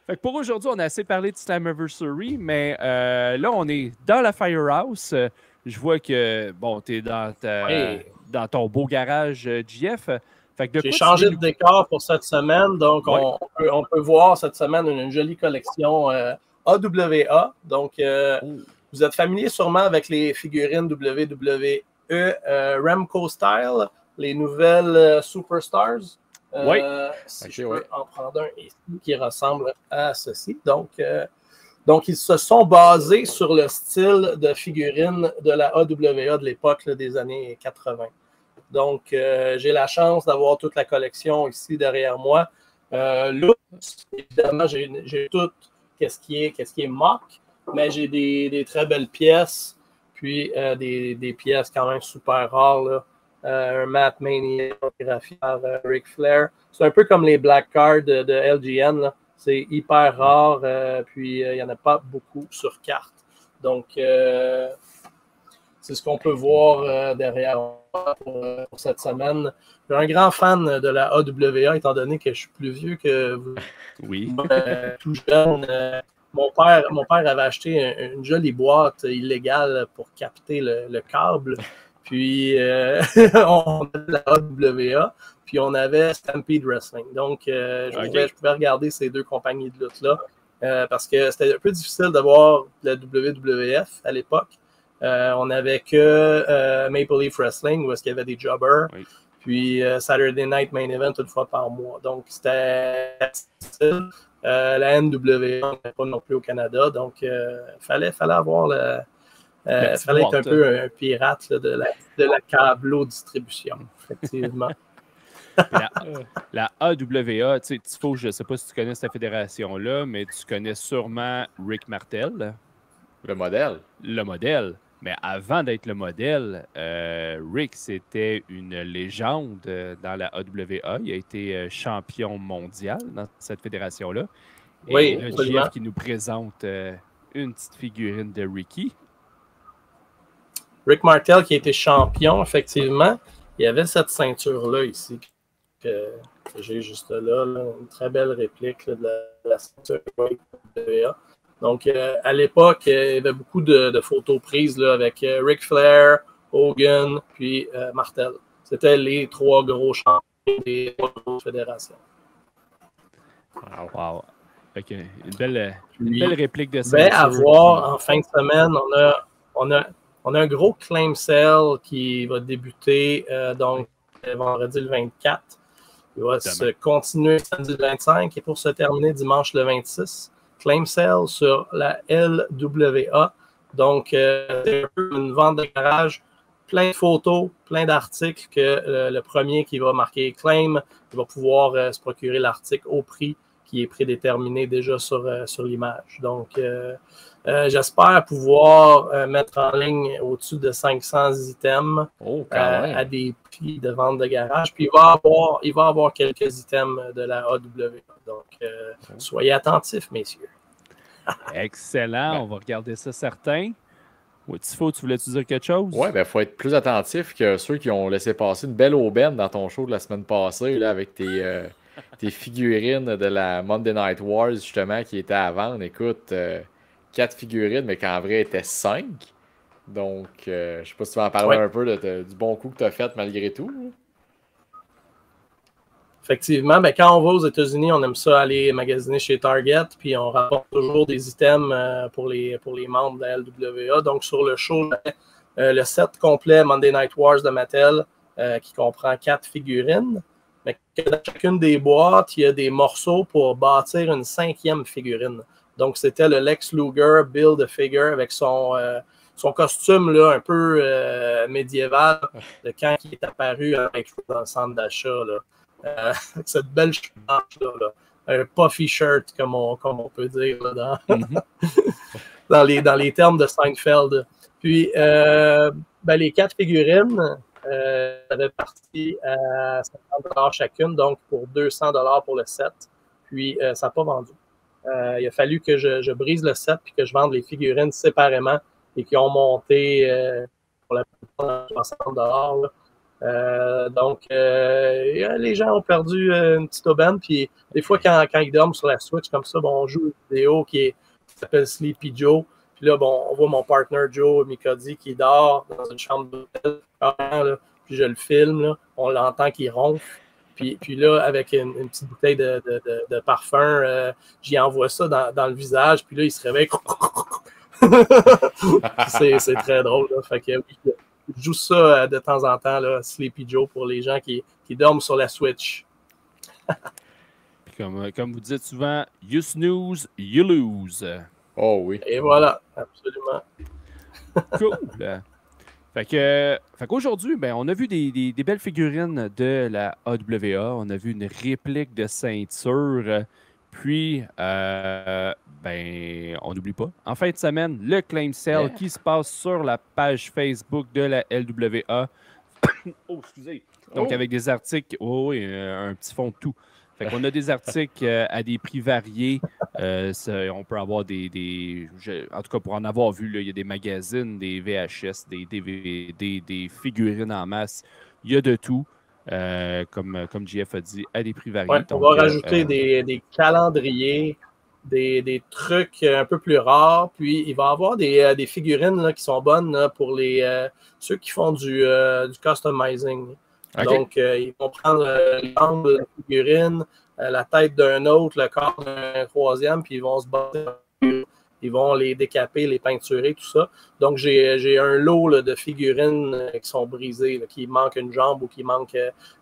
Fait que pour aujourd'hui, on a assez parlé de Slammiversary, mais là, on est dans la Firehouse. Je vois que, bon, tu es dans ton beau garage, JF. J'ai changé de décor pour cette semaine, donc on peut voir cette semaine une jolie collection AWA. Donc, vous êtes familier sûrement avec les figurines WWE Remco Style, les nouvelles Superstars. Si je peux en prendre un ici qui ressemble à ceci. Donc, ils se sont basés sur le style de figurines de la AWA de l'époque des années 80. Donc, j'ai la chance d'avoir toute la collection ici derrière moi. Là, évidemment, j'ai tout ce qui est mock, mais j'ai des très belles pièces, puis des pièces quand même super rares. Là. Un Matt Mania graphié par Ric Flair. C'est un peu comme les Black Cards de LGN. Là. C'est hyper rare, puis il n'y en a pas beaucoup sur carte. Donc, c'est ce qu'on peut voir derrière moi pour cette semaine. Je suis un grand fan de la AWA, étant donné que je suis plus vieux que vous. Oui. Tout jeune. Mon père avait acheté une jolie boîte illégale pour capter le câble. Puis, on avait la AWA, puis on avait Stampede Wrestling. Donc, je pouvais regarder ces deux compagnies de lutte-là parce que c'était un peu difficile d'avoir la WWF à l'époque. On n'avait que Maple Leaf Wrestling, où est-ce qu'il y avait des jobbers, puis Saturday Night Main Event une fois par mois. Donc, c'était difficile. La NWA n'était pas non plus au Canada, donc il fallait avoir fallait être un peu un pirate là, de la câblo-distribution, effectivement. La AWA, tu sais, Tifo, je ne sais pas si tu connais cette fédération-là, mais tu connais sûrement Rick Martel. Le modèle. Le modèle. Mais avant d'être le modèle, Rick, c'était une légende dans la AWA. Il a été champion mondial dans cette fédération-là. Et le GF qui nous présente une petite figurine de Ricky. Rick Martel qui a été champion, effectivement, il y avait cette ceinture-là ici que j'ai juste là, une très belle réplique là, de la ceinture WA. Donc, à l'époque, il y avait beaucoup de photos prises là, avec Ric Flair, Hogan, puis Martel. C'était les 3 gros champions des 3 grosses fédérations. Wow. Okay. Une belle réplique de ceinture. À voir en fin de semaine, on a un gros claim sale qui va débuter donc vendredi le 24. Il va se continuer samedi le 25 et pour se terminer dimanche le 26. Claim sale sur la LWA. Donc, c'est un peu une vente de garage, plein de photos, plein d'articles que le premier qui va marquer claim, il va pouvoir se procurer l'article au prix qui est prédéterminé déjà sur l'image. Donc, j'espère pouvoir mettre en ligne au-dessus de 500 items à des prix de vente de garage. Puis, il va y avoir quelques items de la AW. Donc, soyez attentifs, messieurs. Excellent. On va regarder ça, certain. Tifo, tu voulais-tu dire quelque chose? Oui, il faut être plus attentif que ceux qui ont laissé passer une belle aubaine dans ton show de la semaine passée là, avec tes figurines de la Monday Night Wars, justement, qui étaient à vendre. Écoute, 4 figurines, mais qu'en vrai, étaient 5. Donc, je ne sais pas si tu vas en parler un peu du bon coup que tu as fait malgré tout. Là. Effectivement, quand on va aux États-Unis, on aime ça aller magasiner chez Target, puis on rapporte toujours des items pour les membres de la LWA. Donc, sur le show, le set complet Monday Night Wars de Mattel, qui comprend 4 figurines. Mais dans chacune des boîtes, il y a des morceaux pour bâtir une 5e figurine. Donc, c'était le Lex Luger Build-A-Figure avec son costume là, un peu médiéval de quand il est apparu dans le centre d'achat. Cette belle chemise là, un puffy shirt, comme on peut dire là, dans les termes de Seinfeld. Puis, les 4 figurines, avaient parti à 50$ chacune, donc pour 200$ pour le set. Puis, ça n'a pas vendu. Il a fallu que je brise le set puis que je vende les figurines séparément et qui ont monté pour la plupart 60$. Donc, les gens ont perdu une petite aubaine. Puis, des fois, quand ils dorment sur la Switch comme ça, on joue une vidéo qui s'appelle Sleepy Joe. Puis là, on voit mon partner Joe Mikodi qui dort dans une chambre d'hôtel. Puis je le filme, là, on l'entend qu'il ronfle. Puis là, avec une petite bouteille de parfum, j'y envoie ça dans le visage. Puis là, il se réveille. C'est très drôle. Là. Fait que, je joue ça de temps en temps, là, Sleepy Joe, pour les gens qui dorment sur la Switch. Comme vous dites souvent, you snooze, you lose. Oh oui. Et voilà, absolument. Cool. Fait qu'aujourd'hui, on a vu des belles figurines de la AWA. On a vu une réplique de ceinture. Puis, on n'oublie pas, en fin de semaine, le claim sale qui se passe sur la page Facebook de la LWA. Oh, excusez. Donc, avec des articles, un petit fond de tout. Fait qu'on a des articles à des prix variés. On peut avoir en tout cas, pour en avoir vu, il y a des magazines, des VHS, des DVD, des figurines en masse. Il y a de tout. Comme JF a dit, à des prix variés. Ouais, on va rajouter des calendriers, des trucs un peu plus rares. Puis, il va y avoir des figurines là, qui sont bonnes là, pour ceux qui font du customizing. Okay. Donc, ils vont prendre l'angle de la figurine, la tête d'un autre, le corps d'un troisième, puis ils vont se battre. Ils vont les décaper, les peinturer, tout ça. Donc, j'ai un lot là, de figurines qui sont brisées, là, qui manquent une jambe ou qui manquent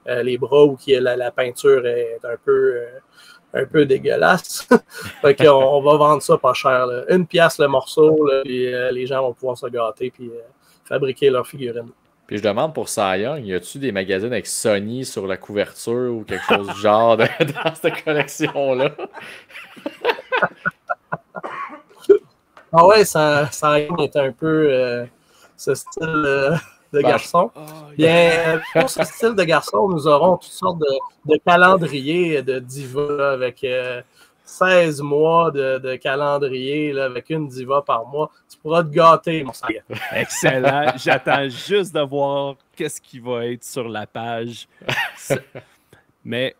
les bras ou qui la peinture est un peu dégueulasse. Fait qu'on va vendre ça pas cher. Là. 1 pièce le morceau, là, puis les gens vont pouvoir se gâter puis fabriquer leurs figurines. Puis je demande pour Cy Young, y a-tu des magazines avec Sony sur la couverture ou quelque chose du genre dans cette collection-là? Ah ouais, ça est un peu ce style de garçon. Bien, pour ce style de garçon, nous aurons toutes sortes de calendriers de diva avec 16 mois de calendrier là, avec une diva par mois. Tu pourras te gâter, mon sang. Excellent. J'attends juste de voir qu'est-ce qui va être sur la page. Mais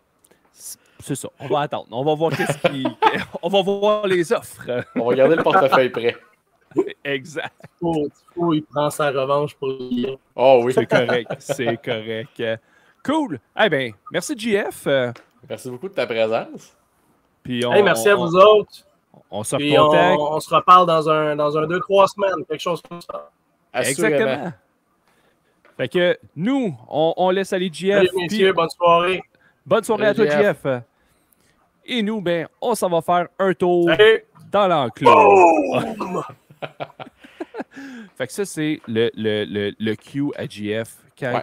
c'est ça. On va attendre. On va voir on va voir les offres. On va garder le portefeuille prêt. Exact. Tifo, il prend sa revanche pour Lyon. Oh oui. C'est correct. C'est correct. Cool. Eh bien, merci, JF. Merci beaucoup de ta présence. Puis Merci à vous autres. On se Puis recontacte. on se reparle dans un 2-3 semaines, quelque chose comme ça. Assurément. Exactement. Fait que nous, on laisse aller JF. Salut, messieurs, bonne soirée. Bonne soirée à toi, JF. Et nous, ben, on s'en va faire un tour dans l'enclos. Boom! Fait que ça, c'est le cue à JF quand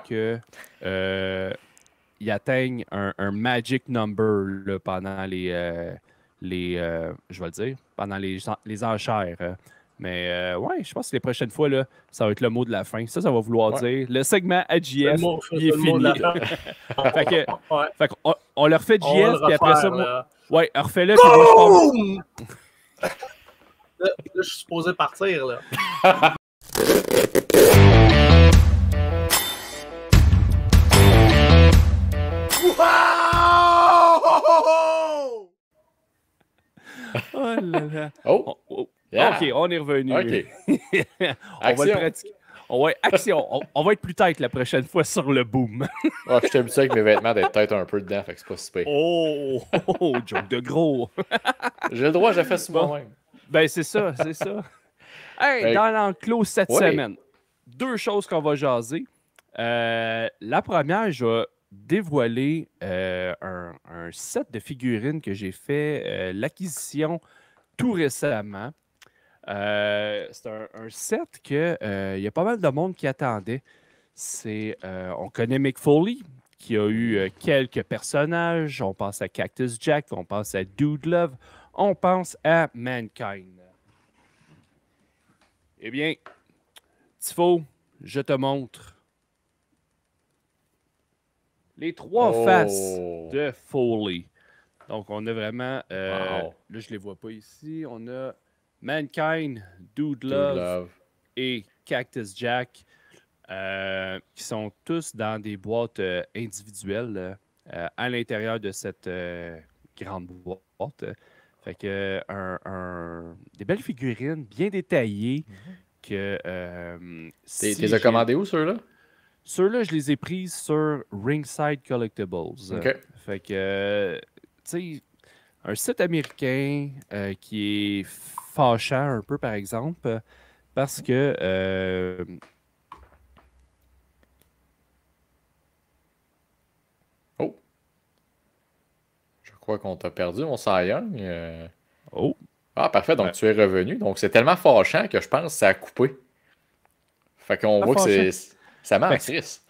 il atteigne un magic number là, pendant je vais le dire, pendant les enchères. Mais ouais, je pense que les prochaines fois, là, ça va être le mot de la fin. Ça va vouloir dire le segment à JF, il est fini. Fait qu'on le refait JF, puis après ça, ouais, refais-le. Boom! Là, je suis supposé partir, là. Oh là là. Oh! Yeah. OK, on est revenu. OK. On va le pratiquer. On va être plus tête la prochaine fois sur le boom. Je suis habitué avec mes vêtements d'être tête un peu dedans, fait que c'est pas super. Oh, joke de gros. J'ai le droit, j'ai fait ça moi-même. Ben, c'est ça, c'est ça. Hey, dans l'enclos cette semaine, 2 choses qu'on va jaser. La première, je vais dévoiler un set de figurines que j'ai fait l'acquisition tout récemment. C'est un set que il y a pas mal de monde qui attendait. On connaît Mick Foley, qui a eu quelques personnages. On pense à Cactus Jack, on pense à Dude Love, on pense à Mankind. Eh bien, Tifo, je te montre les 3 faces de Foley. Donc, on a vraiment... Là, je les vois pas ici. On a Mankind, Dude Love et Cactus Jack, qui sont tous dans des boîtes individuelles à l'intérieur de cette grande boîte. Fait que des belles figurines bien détaillées. Que t'es as commandé où, ceux-là? Ceux-là, je les ai prises sur Ringside Collectibles. OK. Fait que, tu sais, un site américain qui est fâchant un peu, par exemple, parce que... Oh! Je crois qu'on t'a perdu, mon Cy Young. Oh! Ah, parfait, donc tu es revenu. Donc, c'est tellement fâchant que je pense que ça a coupé. Fait qu'on voit que ça met en crise.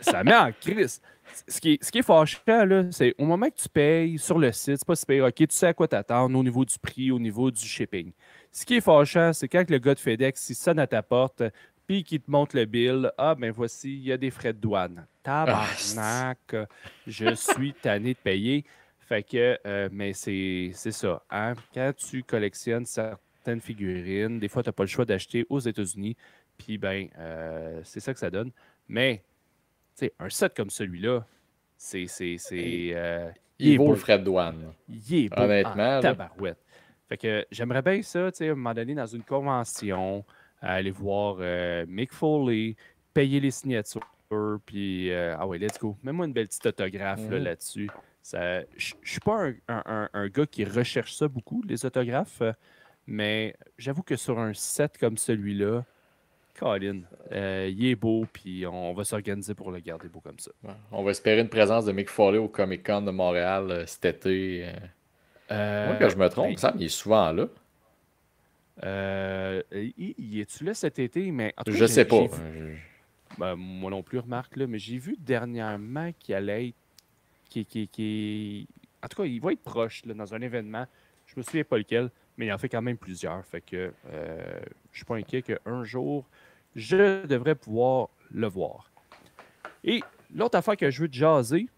Ça met en crise. Ce qui est fâchant, là, c'est au moment que tu payes sur le site, c'est pas si payes, OK, tu sais à quoi t'attendre au niveau du prix, au niveau du shipping. Ce qui est fâchant, c'est quand le gars de FedEx, il sonne à ta porte, puis qu'il te montre le bill. Ah, ben voici, il y a des frais de douane. Tabarnak, je suis tanné de payer. Fait que, mais c'est ça. Hein? Quand tu collectionnes certaines figurines, des fois, tu n'as pas le choix d'acheter aux États-Unis. Puis, ben, c'est ça que ça donne. Mais, tu sais, un set comme celui-là, il vaut le frais de douane. Il est beau. Honnêtement. Tabarouette. Fait que j'aimerais bien ça, tu sais, à un moment donné, dans une convention, aller voir Mick Foley, payer les signatures, puis, ah ouais, let's go. Mets-moi une belle petite autographe là-dessus. Je suis pas un gars qui recherche ça beaucoup, les autographes, mais j'avoue que sur un set comme celui-là, Colin, il est beau, puis on va s'organiser pour le garder beau comme ça. On va espérer une présence de Mick Foley au Comic-Con de Montréal cet été. Moi, que je me trompe, il me semble qu'il est souvent là. Il est-tu là cet été? Mais, en tout cas, je sais pas. Ben, moi non plus, remarque, là, mais j'ai vu dernièrement qu'il allait être. En tout cas, il va être proche là, dans un événement. Je me souviens pas lequel, mais il en fait quand même plusieurs. Fait que je suis pas inquiet qu'un jour, je devrais pouvoir le voir. Et l'autre affaire que je veux te jaser,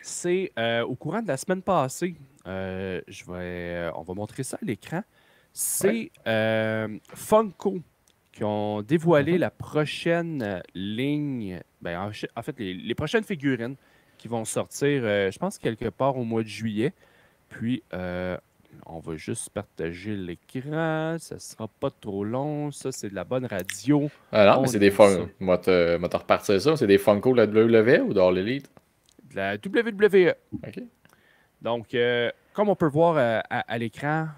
c'est au courant de la semaine passée, on va montrer ça à l'écran. C'est Funko qui ont dévoilé la prochaine ligne, ben, en fait, les prochaines figurines qui vont sortir, je pense, quelque part au mois de juillet. Puis, on va juste partager l'écran. Ça sera pas trop long. Ça, c'est de la bonne radio. Ah non, On mais c'est des aime ça. Funko. Moi, te repartir ça. C'est des Funko de la WWE ou d'All Elite? De la WWE. OK. Donc, comme on peut voir à l'écran,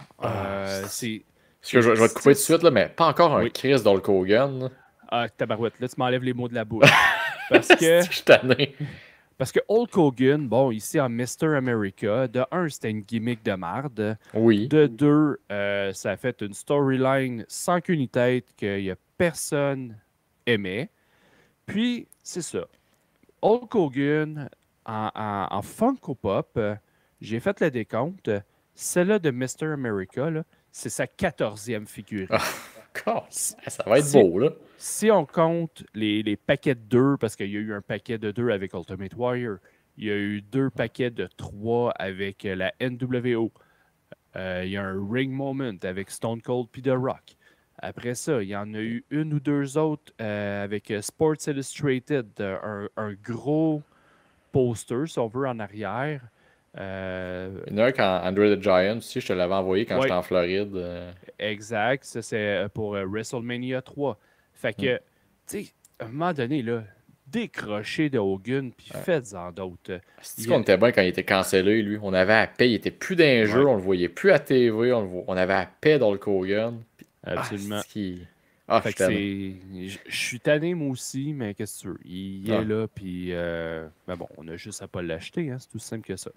c'est... c'est Je vais te couper tout de 6. suite, là, mais pas encore un Oui. Chris d'Hulk Hogan. Là. Ah, tabarouette, là, tu m'enlèves les mots de la bouche. Parce que, Je suis tanné. parce que Hulk Hogan, bon, ici en Mr. America, de un, c'était une gimmick de marde. Oui. De deux, ça a fait une storyline sans queue ni tête qu'il n'y a personne aimait. Puis, c'est ça. Hulk Hogan, en Funko Pop, j'ai fait le décompte. Celle-là de Mr. America, là, c'est sa 14e figurine. Ça va être beau, là. Si on compte les paquets de 2, parce qu'il y a eu un paquet de 2 avec Ultimate Warrior, il y a eu 2 paquets de 3 avec la NWO, il y a un Ring Moment avec Stone Cold puis The Rock. Après ça, il y en a eu une ou deux autres avec Sports Illustrated, un gros poster, si on veut, en arrière. Il y en a un quand Andre the Giant aussi, je te l'avais envoyé quand Ouais. j'étais en Floride. Exact, ça c'est pour WrestleMania 3. Fait que, tu sais, à un moment donné, là, décrochez de Hogan, puis faites-en d'autres. C'est qu'on était bien quand il était cancellé, lui. On avait à paix, il était plus dans les jeux, on le voyait plus à TV, on avait à paix dans le Hogan. Absolument. Je suis tanné, moi aussi, mais qu'est-ce que tu veux? Il est là, puis ben bon, on a juste à pas l'acheter, hein, c'est tout simple que ça.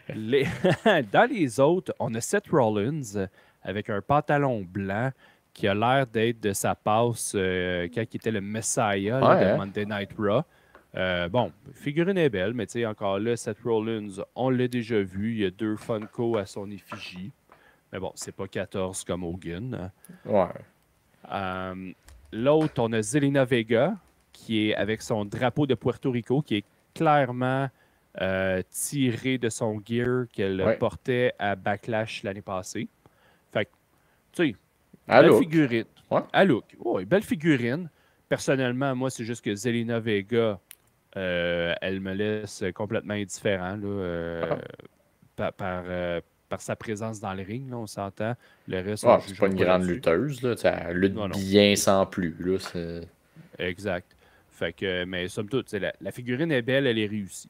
Dans les autres, on a Seth Rollins avec un pantalon blanc qui a l'air d'être de sa passe quand il était le Messiah de Monday Night Raw. Bon, figurine est belle, mais tu sais, encore là, Seth Rollins, on l'a déjà vu. Il y a 2 Funko à son effigie. Mais bon, c'est pas 14 comme Hogan. L'autre, on a Zelina Vega, qui est avec son drapeau de Puerto Rico, qui est clairement tiré de son gear qu'elle portait à Backlash l'année passée. Fait que, tu sais, belle figurine. À look. Oui, belle figurine. Personnellement, moi, c'est juste que Zelina Vega, elle me laisse complètement indifférent là, par sa présence dans le ring, là, on s'entend. Le reste, c'est pas une grande lutteuse, là. Elle lutte bien sans plus. Là, exact. Fait que, mais somme toute, la figurine est belle, elle est réussie.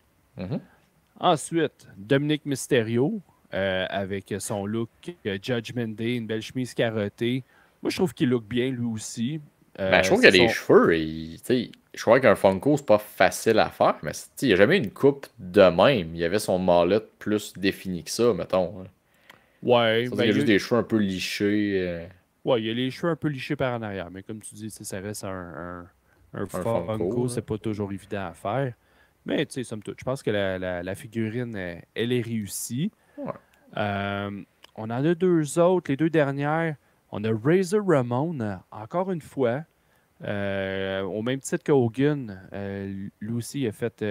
Ensuite, Dominic Mysterio, avec son look Judgment Day, une belle chemise carottée. Moi, je trouve qu'il look bien, lui aussi. Je trouve qu'il a les cheveux. Je crois qu'un Funko, c'est pas facile à faire, mais il n'y a jamais eu une coupe de même. Il y avait son mallet plus défini que ça, mettons. Hein. Ouais. Il y a juste des cheveux un peu lichés. Ouais, il y a les cheveux un peu lichés par en arrière, mais comme tu dis, ça reste un Funko, c'est pas toujours évident à faire. Mais tu sais, somme toute, je pense que la figurine, elle est réussie. On en a 2 autres, les 2 dernières. On a Razor Ramon, encore une fois, au même titre que Hogan. Lui aussi, il a fait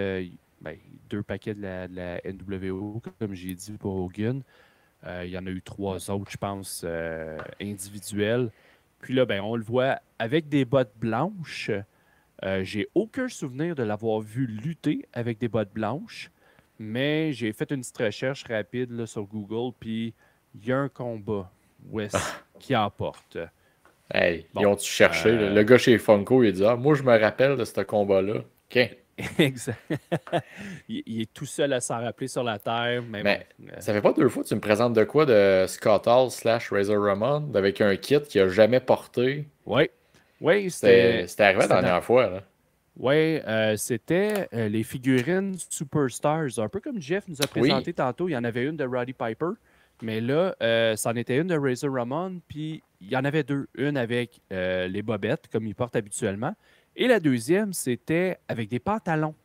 2 paquets de la NWO, comme j'ai dit pour Hogan. Il y en a eu 3 autres, je pense, individuels. Puis là, on le voit avec des bottes blanches. J'ai aucun souvenir de l'avoir vu lutter avec des bottes blanches, mais j'ai fait une petite recherche rapide là, sur Google, puis il y a un combat qui emporte. Hey, ils ont-tu cherché? Le gars chez Funko, il a dit moi, je me rappelle de ce combat-là. OK. Exact. il est tout seul à s'en rappeler sur la terre. Mais ça fait pas 2 fois que tu me présentes de quoi de Scott Hall / Razor Ramon avec un kit qu'il a jamais porté. Oui, c'était arrivé la dernière fois. Là. Oui, c'était les figurines Superstars. Un peu comme Jeff nous a présenté tantôt. Il y en avait une de Roddy Piper. Mais là, c'en était une de Razor Ramon. Puis il y en avait 2. Une avec les bobettes, comme il porte habituellement. Et la deuxième, c'était avec des pantalons.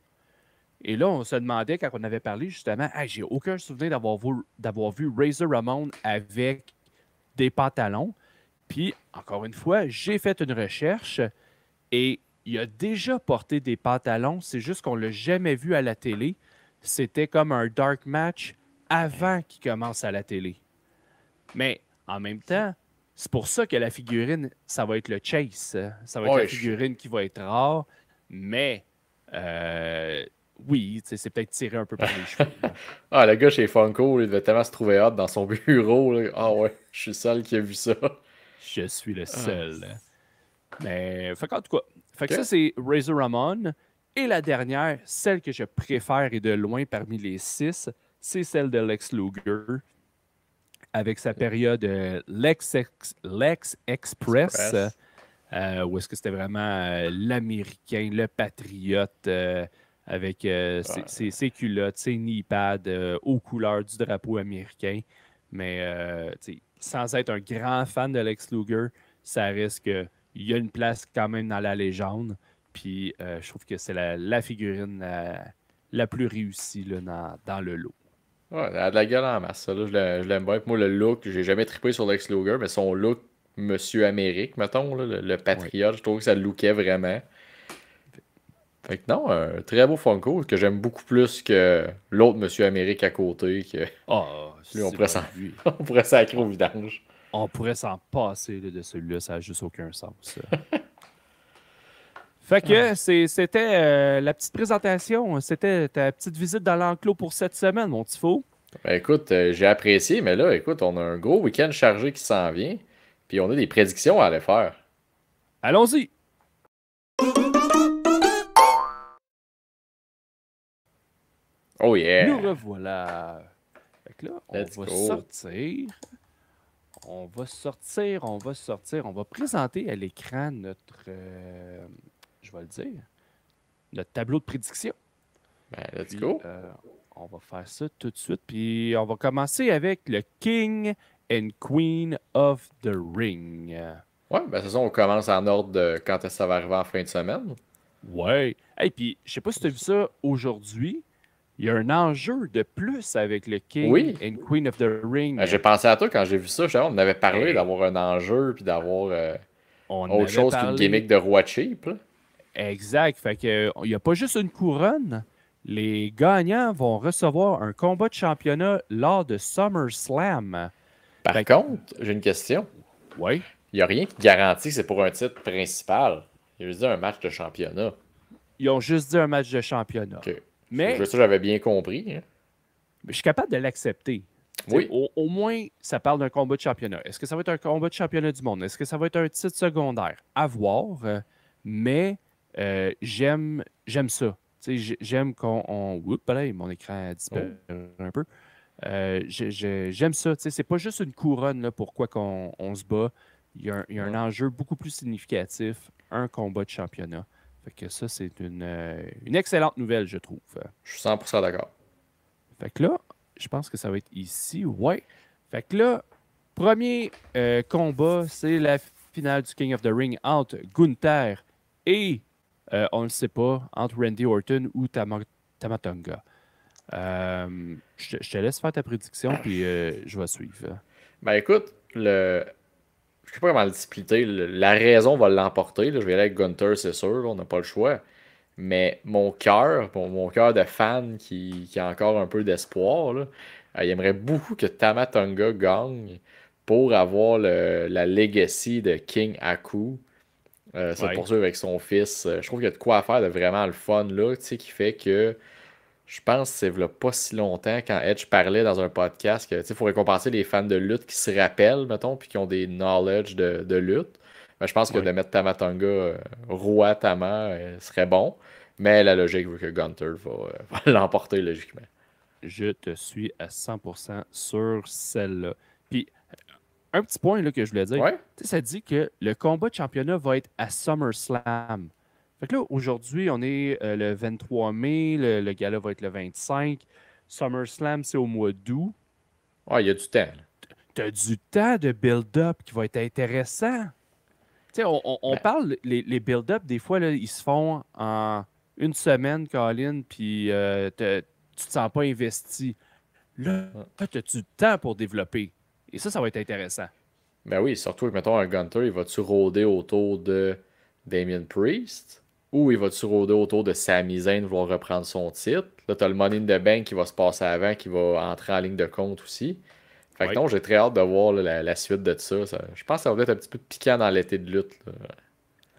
Et là, on se demandait, quand on avait parlé, justement, j'ai aucun souvenir d'avoir vu Razor Ramon avec des pantalons. Puis, encore une fois, j'ai fait une recherche et il a déjà porté des pantalons. C'est juste qu'on ne l'a jamais vu à la télé. C'était comme un dark match avant qu'il commence à la télé. Mais en même temps, c'est pour ça que la figurine, ça va être le chase. Ça va être la figurine qui va être rare. Mais Oui, c'est peut-être tiré un peu par les cheveux. Ah, le gars chez Funko, il devait tellement se trouver hot dans son bureau. Là. Ah ouais, je suis le seul qui a vu ça. Je suis le Ah, seul. Mais, fait qu'en tout cas, fait que ça, ok. c'est Razor Ramon. Et la dernière, celle que je préfère et de loin parmi les 6, c'est celle de Lex Luger avec sa période Lex Express, Express. où est-ce que c'était vraiment l'Américain, le patriote, avec Ouais. ses culottes, ses knee pads aux couleurs du drapeau américain. Mais tu sais, sans être un grand fan de Lex Luger, ça reste qu'il y a une place quand même dans la légende. Puis je trouve que c'est la figurine la plus réussie là, dans le lot. Ouais, elle a de la gueule en masse, ça, là, je l'aime bien. Puis moi, le look, j'ai jamais trippé sur Lex Luger, mais son look Monsieur Amérique, mettons, là, le Oui. patriote, je trouve que ça le lookait vraiment. Fait que non, un très beau Funko que j'aime beaucoup plus que l'autre Monsieur Amérique à côté, que Ah, lui, on c'est pourrait pas s'en lui. on pourrait sacrer On, au vidange. on pourrait s'en passer là, de celui-là, ça n'a juste aucun sens. Fait que c'était la petite présentation, c'était ta petite visite dans l'enclos pour cette semaine, mon petit faux. Ben écoute, j'ai apprécié, mais là, écoute, on a un gros week-end chargé qui s'en vient, puis on a des prédictions à aller faire. Allons-y! Oh Nous yeah! revoilà. Fait que là, on Let's va go! sortir. On va présenter à l'écran notre, je vais le dire, notre tableau de prédiction. Ben, let's Puis, go! on va faire ça tout de suite. Puis, on va commencer avec le King and Queen of the Ring. Ouais, ben c'est ça, on commence en ordre de quand est-ce que ça va arriver en fin de semaine. Ouais. Et puis, je sais pas si tu as vu ça aujourd'hui. Il y a un enjeu de plus avec le King Oui, and Queen of the Ring. j'ai pensé à toi quand j'ai vu ça. Justement, on en avait parlé Hey, d'avoir un enjeu puis d'avoir on autre avait chose qu'une parlé. gimmick de roi cheap. Là. Exact. Fait que, il n'y a pas juste une couronne. Les gagnants vont recevoir un combat de championnat lors de SummerSlam. Par Fait que, contre, j'ai une question. ouais, Il n'y a rien qui garantit que c'est pour un titre principal. Il y a juste un match de championnat. ils ont juste dit un match de championnat. Ok. Mais Ça, j'avais bien compris. Hein. je suis capable de l'accepter. Oui. Au moins, ça parle d'un combat de championnat. Est-ce que ça va être un combat de championnat du monde? Est-ce que ça va être un titre secondaire? À voir. Mais j'aime ça. J'aime qu'on... Oups, là, mon écran a disparu un peu. J'aime ça. C'est pas juste une couronne là, pourquoi on se bat. Il y a un Ouais. enjeu beaucoup plus significatif, un combat de championnat. Fait que ça, c'est une excellente nouvelle, je trouve. Je suis 100% d'accord. Fait que là, je pense que ça va être ici. Ouais. Fait que là, premier combat, c'est la finale du King of the Ring entre Gunther et, on ne le sait pas, entre Randy Orton ou Tamatonga. Je te laisse faire ta prédiction, puis je vais suivre. Ben écoute, je sais pas comment le splitter. La raison va l'emporter. Là. Je vais aller avec Gunter, c'est sûr. Là, on n'a pas le choix. Mais mon cœur, mon cœur de fan qui a encore un peu d'espoir, là, il aimerait beaucoup que Tamatonga gagne pour avoir la legacy de King Aku. Se Ouais. poursuivre avec son fils. Je trouve qu'il y a de quoi faire de vraiment le fun là, tu sais, qui fait que je pense que c'est v'là pas si longtemps quand Edge parlait dans un podcast que tu sais, faut récompenser les fans de lutte qui se rappellent, mettons, puis qui ont des knowledge de lutte. Ben, je pense que Ouais. de mettre Tamatonga roi Tama serait bon. Mais la logique veut que Gunter va l'emporter logiquement. Je te suis à 100% sur celle-là. Puis, un petit point là, que je voulais dire, Ouais? tu sais, ça dit que le combat de championnat va être à SummerSlam. Fait que là, aujourd'hui, on est le 23 mai, le gala va être le 25. SummerSlam, c'est au mois d'août. Ouais, il y a du temps. Là. Tu as du temps de build-up qui va être intéressant. Tu sais, on Ben, parle, les build-up, des fois, là, ils se font en une semaine, Colin, puis tu te sens pas investi. Là, tu as du temps pour développer. Et ça va être intéressant. ben oui, surtout que, mettons, un Gunter, il va-tu rôder autour de Damien Priest? Ou il va-tu rôder autour de Sami Zayn vouloir reprendre son titre? Là, t'as le Money in the Bank qui va se passer avant, qui va entrer en ligne de compte aussi. Fait que Oui, non, j'ai très hâte de voir là, la suite de ça. Je pense que ça va être un petit peu piquant dans l'été de lutte. Là.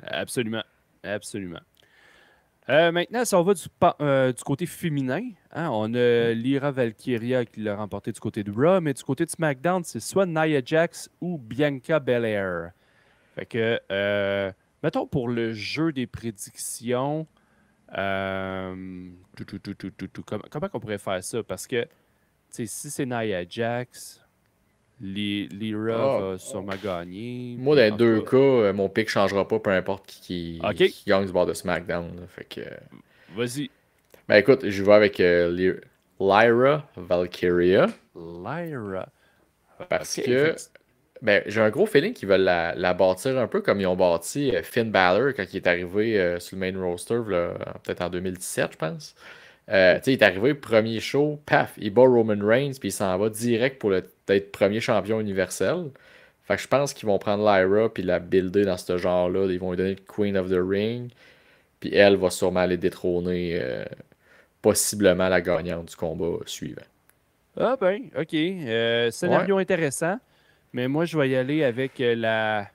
absolument. Absolument. Maintenant, si on va du côté féminin, hein, on a Lyra Valkyria qui l'a remporté du côté de Raw, mais du côté de SmackDown, c'est soit Nia Jax ou Bianca Belair. Fait que, mettons pour le jeu des prédictions, comment on pourrait faire ça? Parce que, tu sais, si c'est Nia Jax, Lyra Ah, va sûrement gagner. moi, dans les En tout deux cas, cas, mon pick changera pas, peu importe OK, qui gagne du bord de SmackDown. Là. Fait que, vas-y. ben écoute, je vais avec Lyra Valkyria Lyra. parce OK, fait que que ben, j'ai un gros feeling qu'ils veulent la bâtir un peu comme ils ont bâti Finn Balor quand il est arrivé sur le main roster, là, peut-être en 2017, je pense. Tu sais, il est arrivé, premier show, paf, il bat Roman Reigns, puis il s'en va direct pour être premier champion universel. Fait que je pense qu'ils vont prendre Lyra puis la builder dans ce genre-là. Ils vont lui donner le Queen of the Ring, puis elle va sûrement aller détrôner possiblement la gagnante du combat suivant. Ah ben, OK. Ouais. Scénario intéressant, mais moi, je vais y aller avec la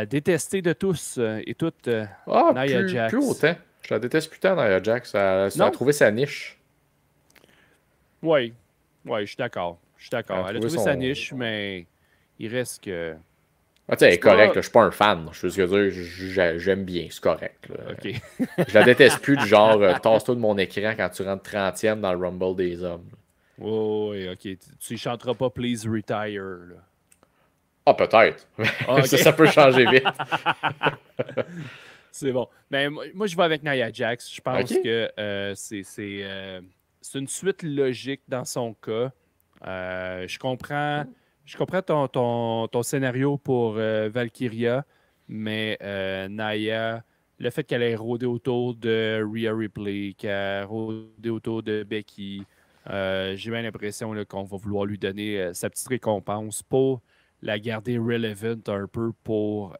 détestée de tous et toutes, Ah, Nia plus Jax. autant. Je la déteste plus tant, Nia Jax. Ça a Non? trouvé sa niche. Oui. Oui, je suis d'accord. Je suis Elle a d'accord. Elle a trouvé trouvé sa son. niche, mais il reste que... Ah, tu sais, elle est C'est correcte, pas... là. Je suis pas un fan. Je veux dire, j'aime bien, c'est correct. Là. OK. Je la déteste plus du genre tasse-toi de mon écran quand tu rentres 30e dans le Rumble des hommes. Oh, oui, OK. Tu ne chanteras pas Please Retire, là. Ah, peut-être. Ah, OK. Ça peut changer vite. C'est bon. Mais moi, je vais avec Nia Jax. Je pense OK? que c'est une suite logique dans son cas. Je comprends ton scénario pour Valkyria, mais Nia, le fait qu'elle ait rôdé autour de Rhea Ripley, qu'elle ait rôdé autour de Becky, j'ai bien l'impression là, qu'on va vouloir lui donner sa petite récompense pour la garder relevant un peu pour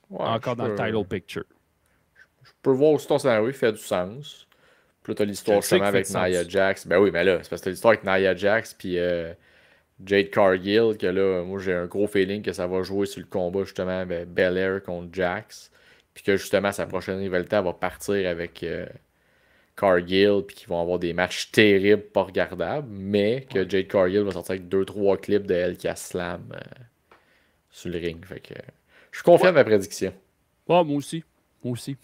Ouais, encore dans le title picture. je peux voir aussi ton scénario, il fait du sens. Puis là, t'as Je l'histoire le sais justement qu'il fait du avec Nia sens. Jax. Ben oui, mais là, c'est parce que t'as l'histoire avec Nia Jax puis Jade Cargill, que là, moi j'ai un gros feeling que ça va jouer sur le combat justement Belair contre Jax. Puis que justement sa prochaine rivalité elle va partir avec Cargill, puis qu'ils vont avoir des matchs terribles, pas regardables, mais que Ouais. Jade Cargill va sortir avec 2-3 clips de elle qui a slam sur le ring. Fait que je suis confiant Ouais. de ma prédiction. Ah, moi aussi. Moi aussi.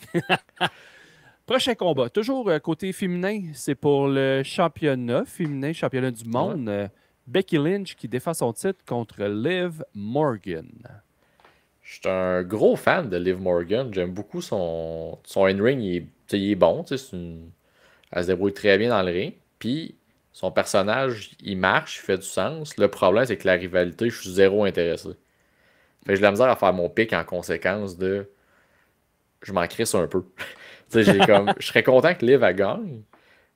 Prochain combat. Toujours côté féminin, c'est pour le championnat féminin, championnat du Ouais. monde. Becky Lynch qui défend son titre contre Liv Morgan. Je suis un gros fan de Liv Morgan. J'aime beaucoup son in-ring. Il est bon. Elle se débrouille très bien dans le ring. Puis son personnage, il marche, il fait du sens. Le problème, c'est que la rivalité, je suis zéro intéressé. Fait que j'ai de la misère à faire mon pic en conséquence de. Je m'en crisse un peu. Tu sais, je serais content que Liv elle gagne,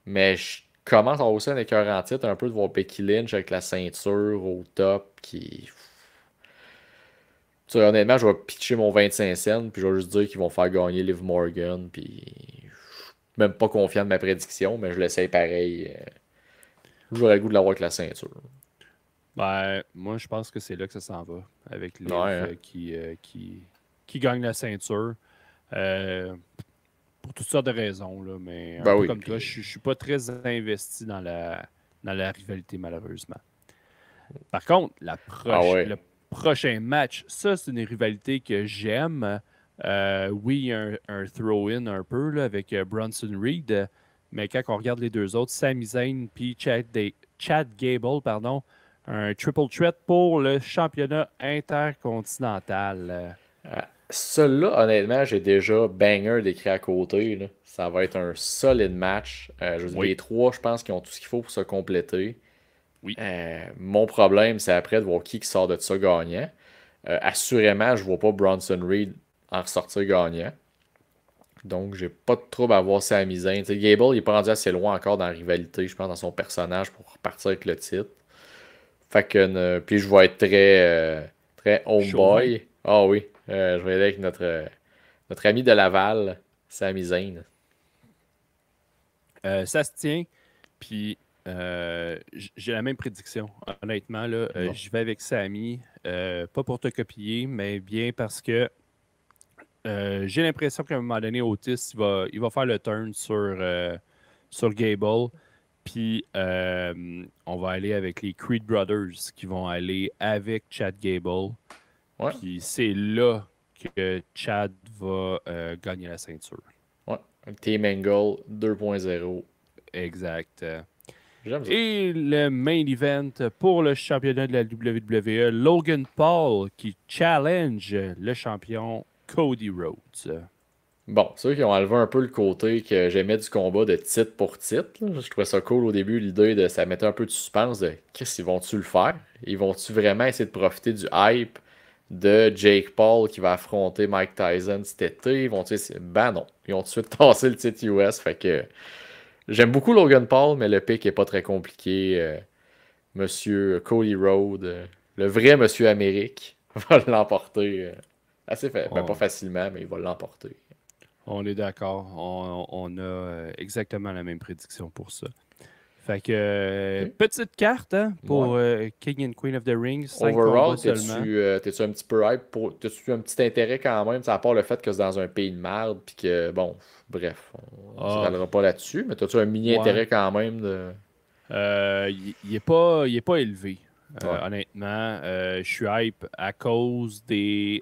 mais je commence à aussi un écœur en titre un peu de voir Becky Lynch avec la ceinture au top qui. Tu sais, honnêtement, je vais pitcher mon 25 cents, puis je vais juste dire qu'ils vont faire gagner Liv Morgan, puis je suis même pas confiant de ma prédiction, mais je l'essaye pareil. J'aurais le goût de l'avoir avec la ceinture. Ben, moi, je pense que c'est là que ça s'en va, avec Liv Ouais, hein. qui gagne la ceinture. Euh, pour toutes sortes de raisons, là, mais un Ben peu oui, comme toi, puis. je ne suis pas très investi dans la rivalité, malheureusement. Par contre, Ah ouais. le prochain match, ça, c'est une rivalité que j'aime. Oui, il y a un throw-in un peu là, avec Bronson Reed, mais quand on regarde les deux autres, Sami Zayn puis Chad Gable, pardon, un triple threat pour le championnat intercontinental. Celui-là, honnêtement, j'ai déjà banger d'écrit à côté. Là. Ça va être un solide match. Je veux dire, Oui, les trois, je pense qu'ils ont tout ce qu'il faut pour se compléter. oui. Mon problème, c'est après de voir qui sort de ça gagnant. Assurément, je vois pas Bronson Reed en ressortir gagnant. Donc, j'ai pas de trouble à voir Sami Zayn. Tu sais, Gable, il est pas rendu assez loin encore dans la rivalité, je pense, dans son personnage pour repartir avec le titre. Fait que, puis je vais être très Chauvin. homeboy. Ah oui, je vais aller avec notre ami de Laval, Sami Zayn. Ça se tient. Puis j'ai la même prédiction. Honnêtement, là, Bon. je vais avec Samy. Pas pour te copier, mais bien parce que J'ai l'impression qu'à un moment donné, Otis, il va faire le turn sur Gable. Puis on va aller avec les Creed Brothers qui vont aller avec Chad Gable. Ouais. Puis c'est là que Chad va gagner la ceinture. Ouais. Team Angle 2.0. Exact. J'aime ça. Et le main event pour le championnat de la WWE, Logan Paul qui challenge le champion Cody Rhodes. Bon, ceux qui ont enlevé un peu le côté que j'aimais du combat de titre pour titre. Là. Je trouvais ça cool au début, l'idée de ça mettait un peu de suspense de qu'est-ce qu'ils vont-tu le faire? Ils vont-tu vraiment essayer de profiter du hype de Jake Paul qui va affronter Mike Tyson cet été? Ils vont-tu essayer... Ben non. Ils ont tout de suite tassé le titre US. Fait que j'aime beaucoup Logan Paul, mais le pick est pas très compliqué. Monsieur Cody Rhodes, le vrai Monsieur Amérique, va l'emporter assez fait. Ben, pas facilement, mais il va l'emporter. On est d'accord. On a exactement la même prédiction pour ça. Fait que, petite carte hein, pour King and Queen of the Ring. 5 Overall, combats seulement. t'es-tu un petit peu hype pour. T'as-tu un petit intérêt quand même, à part le fait que c'est dans un pays de merde, puis que, bon, bref, on s'étalera pas là-dessus, mais t'as-tu un mini-intérêt quand même de. Il est pas élevé. Ouais. Honnêtement, je suis hype à cause des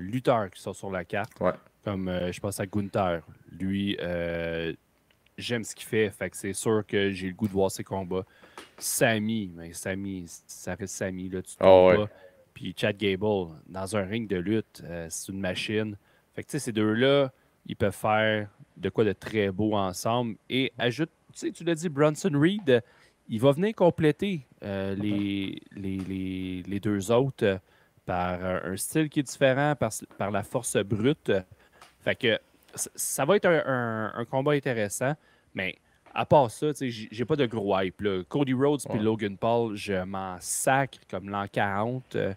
lutteurs qui sont sur la carte. Ouais. Comme je pense à Gunther. Lui, j'aime ce qu'il fait. Fait que c'est sûr que j'ai le goût de voir ses combats. Sami, ça reste Sami, là, tu te trompes pas. Puis Chad Gable, dans un ring de lutte, c'est une machine. Fait que tu sais, ces deux-là, ils peuvent faire de quoi de très beau ensemble. Et ajoute, tu sais, tu l'as dit, Bronson Reed, il va venir compléter les deux autres par un style qui est différent, par la force brute. Fait que ça va être un combat intéressant, mais à part ça, j'ai pas de gros hype. Là. Cody Rhodes puis Logan Paul, je m'en sacre comme l'an 40. C'est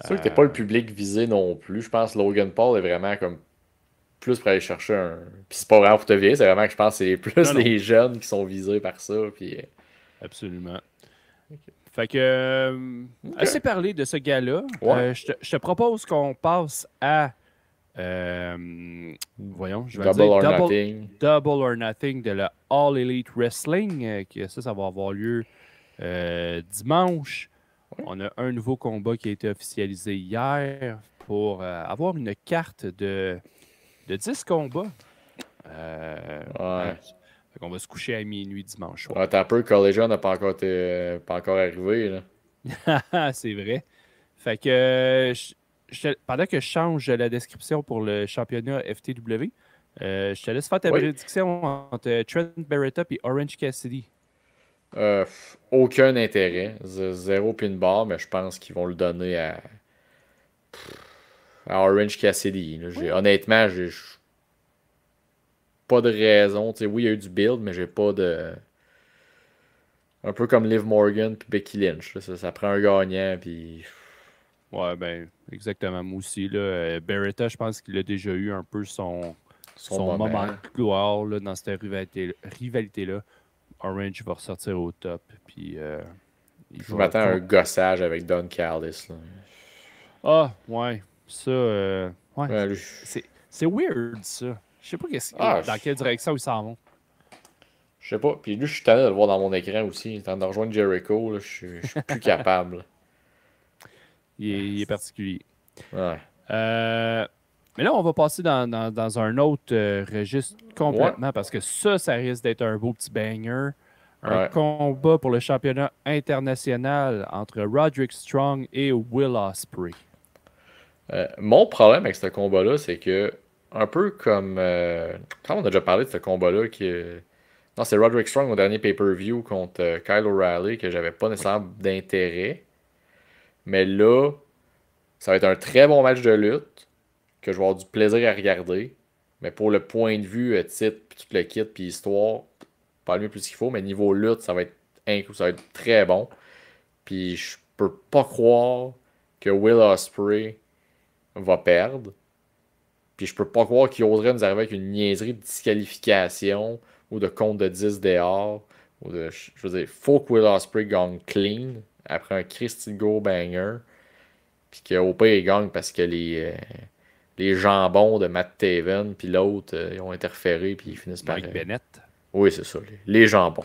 sûr que t'es pas le public visé non plus. Je pense que Logan Paul est vraiment comme plus pour aller chercher un. Puis c'est pas vraiment pour te viser, c'est vraiment que je pense que c'est plus les jeunes qui sont visés par ça. Puis... Absolument. Okay. Fait que assez parlé de ce gars-là. Ouais. Je te propose qu'on passe à voyons, je vais Double dire or Nothing. Double or Nothing de la All Elite Wrestling. Ça va avoir lieu dimanche. Ouais. On a un nouveau combat qui a été officialisé hier pour avoir une carte de 10 combats. Ouais. On va se coucher à minuit dimanche. Ouais, t'as un peu, Collision n'a pas encore arrivé. Là. C'est vrai. Fait que pendant que je change la description pour le championnat FTW, je te laisse faire ta prédiction entre Trent Beretta et Orange Cassidy. Aucun intérêt. Zéro pin bar, mais je pense qu'ils vont le donner à Orange Cassidy. Honnêtement, j'ai pas de raison. T'sais, oui, il y a eu du build, mais j'ai pas de. Un peu comme Liv Morgan puis Becky Lynch. Là. Ça prend un gagnant. Puis... Ouais, ben, exactement. Moi aussi. Là, Beretta, je pense qu'il a déjà eu un peu son moment de gloire là, dans cette rivalité-là. Orange va ressortir au top. Puis, je m'attends à un gossage avec Don Callis. Là. Ah, ouais. Ça, ouais. C'est weird, ça. Je sais pas dans quelle direction ils s'en vont. Je sais pas. Puis lui, je suis tanné de le voir dans mon écran aussi. Il est en train de rejoindre Jericho. Là. Je suis plus capable. Il est particulier. Ouais. Mais là, on va passer dans un autre registre complètement parce que ça risque d'être un beau petit banger. Un combat pour le championnat international entre Roderick Strong et Will Ospreay. Mon problème avec ce combat-là, c'est que, un peu comme. Quand on a déjà parlé de ce combat-là, non, c'est Roderick Strong au dernier pay-per-view contre Kyle O'Reilly, que j'avais pas nécessairement d'intérêt. Mais là, ça va être un très bon match de lutte, que je vais avoir du plaisir à regarder. Mais pour le point de vue, titre, puis tout le kit, puis histoire, pas le mieux plus qu'il faut, mais niveau lutte, ça va être très bon. Puis je peux pas croire que Will Ospreay va perdre. Puis je peux pas croire qu'il oserait nous arriver avec une niaiserie de disqualification ou de compte de 10 dehors. Ou de, je veux dire, faut que Will Ospreay gagne clean après un Christy Go banger. Puis qu'au pire, il gagne parce que les jambons de Matt Taven, puis l'autre, ils ont interféré, puis ils finissent par... Mike Bennett. Oui, c'est ça, les jambons.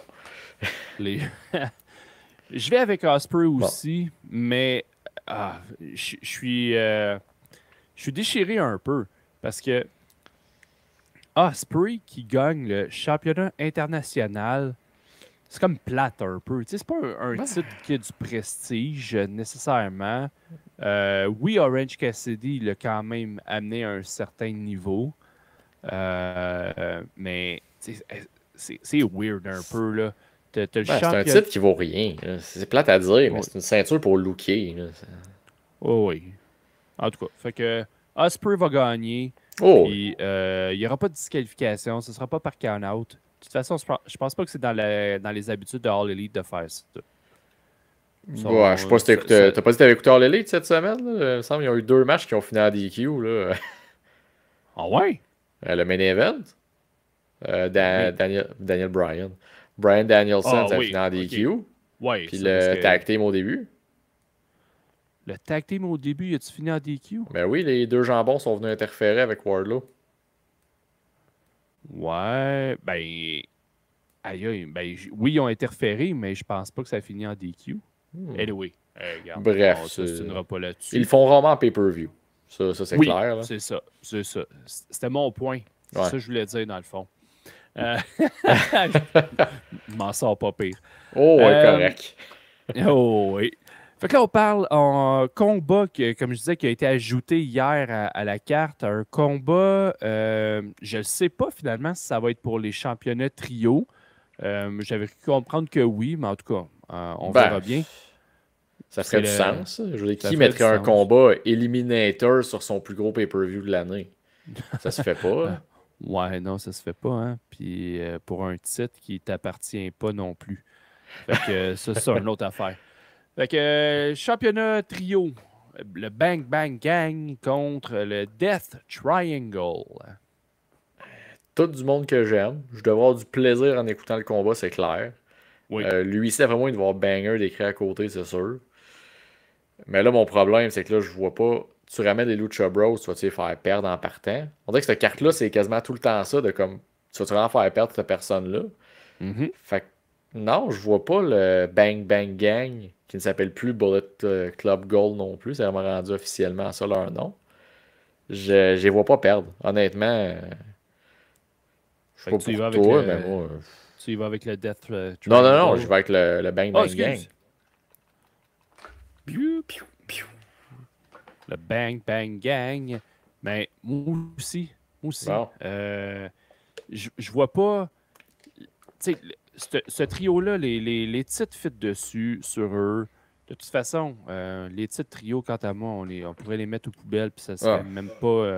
Les... Je vais avec Osprey aussi, mais je suis déchiré un peu parce que Osprey qui gagne le championnat international, c'est comme plate un peu. Tu sais, c'est pas un titre qui a du prestige nécessairement. Oui, Orange Cassidy l'a quand même amené à un certain niveau, mais c'est weird un peu là. C'est un titre qui vaut rien. C'est plate à dire, mais c'est une ceinture pour looker. Oh oui. En tout cas, fait que Osprey va gagner. Oh. Puis il n'y aura pas de disqualification. Ce ne sera pas par count-out. De toute façon, je pense pas que c'est dans les habitudes de All Elite de faire ça. Ouais, je sais pas si t'as pas dit que t'avais écouté All Elite cette semaine. Là. Il me semble qu'il y a eu 2 matchs qui ont fini en DQ. Là. Ah ouais? Le main event. Daniel Bryan. Bryan Danielson, ça a fini en DQ. Okay. Ouais, puis le tag team au début. Le tag team au début, as-tu fini en DQ? Ben oui, les 2 jambons sont venus interférer avec Wardlow. Ouais, ben... Aïe, ben, oui, ils ont interféré, mais je pense pas que ça a fini en DQ. Anyway, regarde, bref, on s'ostinera pas là-dessus. Ils le font vraiment en pay-per-view. Ça c'est clair. Là. C'est ça. C'était mon point. C'est ça que je voulais dire, dans le fond. Je m'en sors pas pire. Oh, ouais, correct. Oh, oui. Fait que là, on parle en combat, comme je disais, qui a été ajouté hier à la carte. Un combat, je ne sais pas finalement si ça va être pour les championnats trio. J'avais cru comprendre que oui, mais en tout cas, on verra bien. Ça ferait du sens. Je veux dire, qui mettrait un combat Eliminator sur son plus gros pay-per-view de l'année? Ça se fait pas. Ouais, non, ça se fait pas. Hein? Puis pour un titre qui t'appartient pas non plus. Fait que ça, c'est une autre affaire. Fait que championnat trio, le Bang Bang Gang contre le Death Triangle. Tout du monde que j'aime. Je dois avoir du plaisir en écoutant le combat, c'est clair. Oui. Lui, c'est vraiment de voir Banger décrit à côté, c'est sûr. Mais là, mon problème, c'est que là, je vois pas. Tu ramènes les Lucha Bros, tu vas les faire perdre en partant. On dirait que cette carte-là, c'est quasiment tout le temps ça, de comme. Tu vas vraiment faire perdre cette personne-là. Fait que non, je vois pas le Bang Bang Gang, qui ne s'appelle plus Bullet Club Gold non plus. C'est vraiment rendu officiellement ça leur nom. Je les vois pas perdre. Honnêtement, je sais pas pour toi, mais moi... Tu y vas avec le Death Triangle? Non, je vais avec le Bang Bang Gang. Le Bang Bang Gang. Mais moi aussi. Bon. Je vois pas... Tu sais, ce trio-là, les titres fit dessus, sur eux. De toute façon, les titres trio, quant à moi, on pourrait les mettre aux poubelles, puis ça serait même pas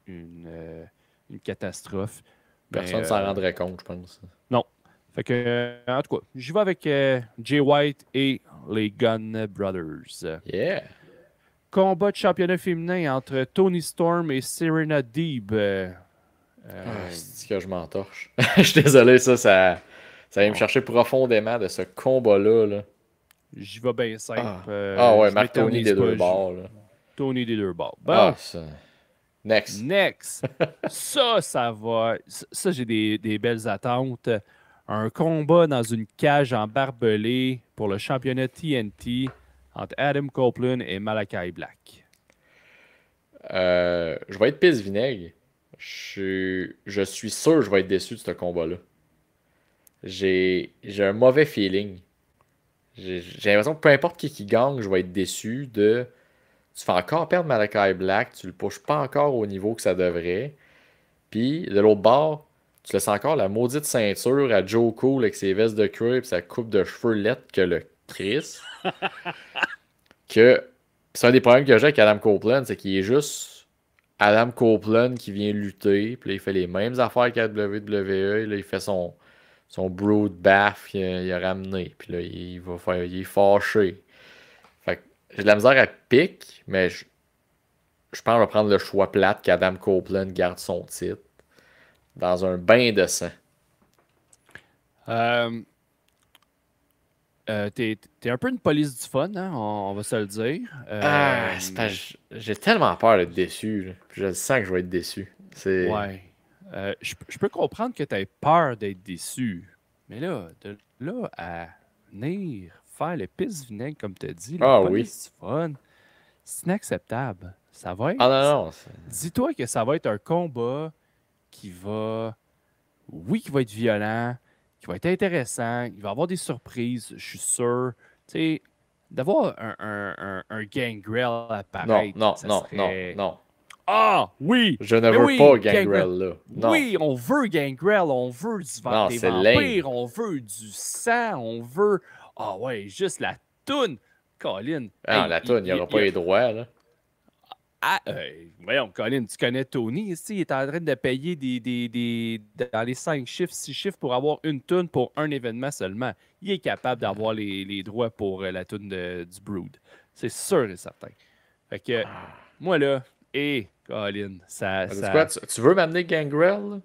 une catastrophe. Personne ne s'en rendrait compte, je pense. Non. Fait que, en tout cas, j'y vais avec Jay White et les Gunn Brothers. Yeah! Combat de championnat féminin entre Toni Storm et Serena Deeb. C'est que je m'entorche. Je suis désolé, ça vient me chercher profondément de ce combat-là. Là. J'y vais bien simple. Ouais, Marc Tony des deux bords. Tony des deux bords. Bon. Ça. Next. Ça va. Ça, j'ai des belles attentes. Un combat dans une cage en barbelé pour le championnat TNT entre Adam Copeland et Malachi Black. Je vais être pisse-vinaigre. Je suis sûr que je vais être déçu de ce combat-là. J'ai un mauvais feeling. J'ai l'impression que peu importe qui gagne, je vais être déçu de... Tu fais encore perdre Malachi Black, tu le pushes pas encore au niveau que ça devrait. Puis, de l'autre bord, tu laisses encore la maudite ceinture à Joe Cool avec ses vestes de cuir et sa coupe de cheveux lettre que le Chris. C'est un des problèmes que j'ai avec Adam Copeland, c'est qu'il est juste Adam Copeland qui vient lutter, puis là, il fait les mêmes affaires qu'à WWE, là, il fait son brood bath qu'il a ramené, puis là, il est fâché. Fait que j'ai de la misère à pique, mais je pense qu'on va prendre le choix plate qu'Adam Copeland garde son titre dans un bain de sang. t'es un peu une police du fun, hein, on va se le dire. C'est parce que j'ai tellement peur d'être déçu. Là. Puis je sens que je vais être déçu. Ouais. Je peux comprendre que tu aies peur d'être déçu. Mais là, de là à venir faire le pisse-vinaigre, comme tu as dit, la Ah oui. police du fun, c'est inacceptable. Ça va être. Ah non, non. Dis-toi que ça va être un combat qui va. Oui, qui va être violent, qui va être intéressant, il va y avoir des surprises, je suis sûr. Tu sais, d'avoir un Gangrel Non, apparaître, non, ça non, serait. non. Ah, oui! Je ne Mais veux oui, pas Gangrel là. Non. Oui, on veut Gangrel, on veut Non, des c'est vampires, lame. on veut du sang, on veut. Ah ouais, juste la toune. Colin. Ah, Hey, la toune, il n'y aura pas les droits, là. Ah, voyons, Colin, tu connais Tony ici, il est en train de payer dans les 5 chiffres, 6 chiffres pour avoir une toune pour un événement seulement. Il est capable d'avoir les droits pour la toune du Brood. C'est sûr et certain. Fait que, moi là, Colin, ça. C'est quoi, tu veux m'amener Gangrel? Là?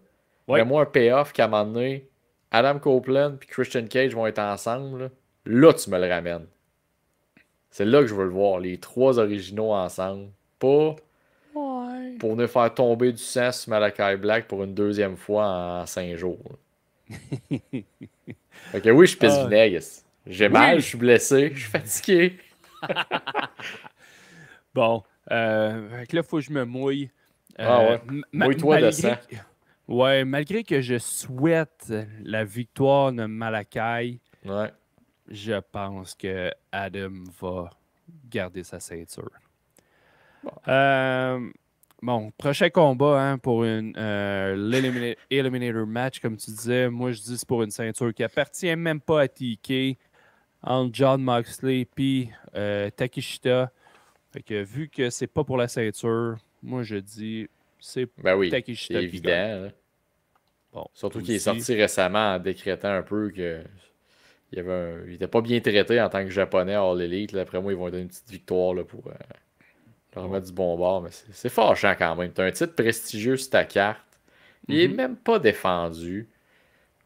Ouais. Mets-moi un payoff qu'à un moment donné, Adam Copeland et Christian Cage vont être ensemble. Là, tu me le ramènes. C'est là que je veux le voir, les 3 originaux ensemble. Pas Ouais. pour venir faire tomber du sang sur Malachi Black pour une 2e fois en 5 jours. Fait que oui, je pisse vinaigre. J'ai mal, je suis blessé, je suis fatigué. Bon, fait que là, il faut que je me mouille. Ouais. Mouille-toi de sang. Ouais, malgré que je souhaite la victoire de Malachi, Ouais. je pense que Adam va garder sa ceinture. Bon, prochain combat hein, pour l'Eliminator match, comme tu disais. Moi, je dis c'est pour une ceinture qui appartient même pas à TK, entre John Moxley et Takeshita. Fait que vu que c'est pas pour la ceinture, moi je dis c'est Takeshita c'est qui gagne. évident. Là. Bon, surtout qu'il est sorti récemment en décrétant un peu que il était pas bien traité en tant que japonais hors l'élite. D'après moi, ils vont lui donner une petite victoire là, pour leur remettre du bon bord. Mais c'est fâchant quand même. T'as un titre prestigieux sur ta carte. Il est même pas défendu.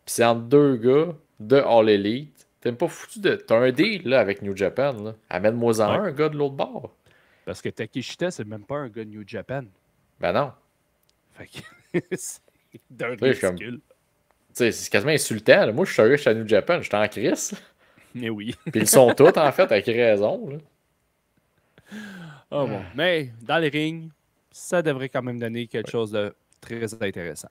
Puis c'est entre 2 gars de All Elite. T'es même pas foutu de. T'as un deal là, avec New Japan. Là. Amène-moi-en un gars de l'autre bord. Parce que Takeshita, c'est même pas un gars de New Japan. Ben non. Fait que c'est d'un ridicule. C'est quasiment insultant. Là. Moi, je suis sérieux, je suis à New Japan, j'étais en crise. Mais oui. Puis ils sont tous, en fait, avec raison. Là. Oh bon. Mais dans les rings, ça devrait quand même donner quelque chose de très intéressant.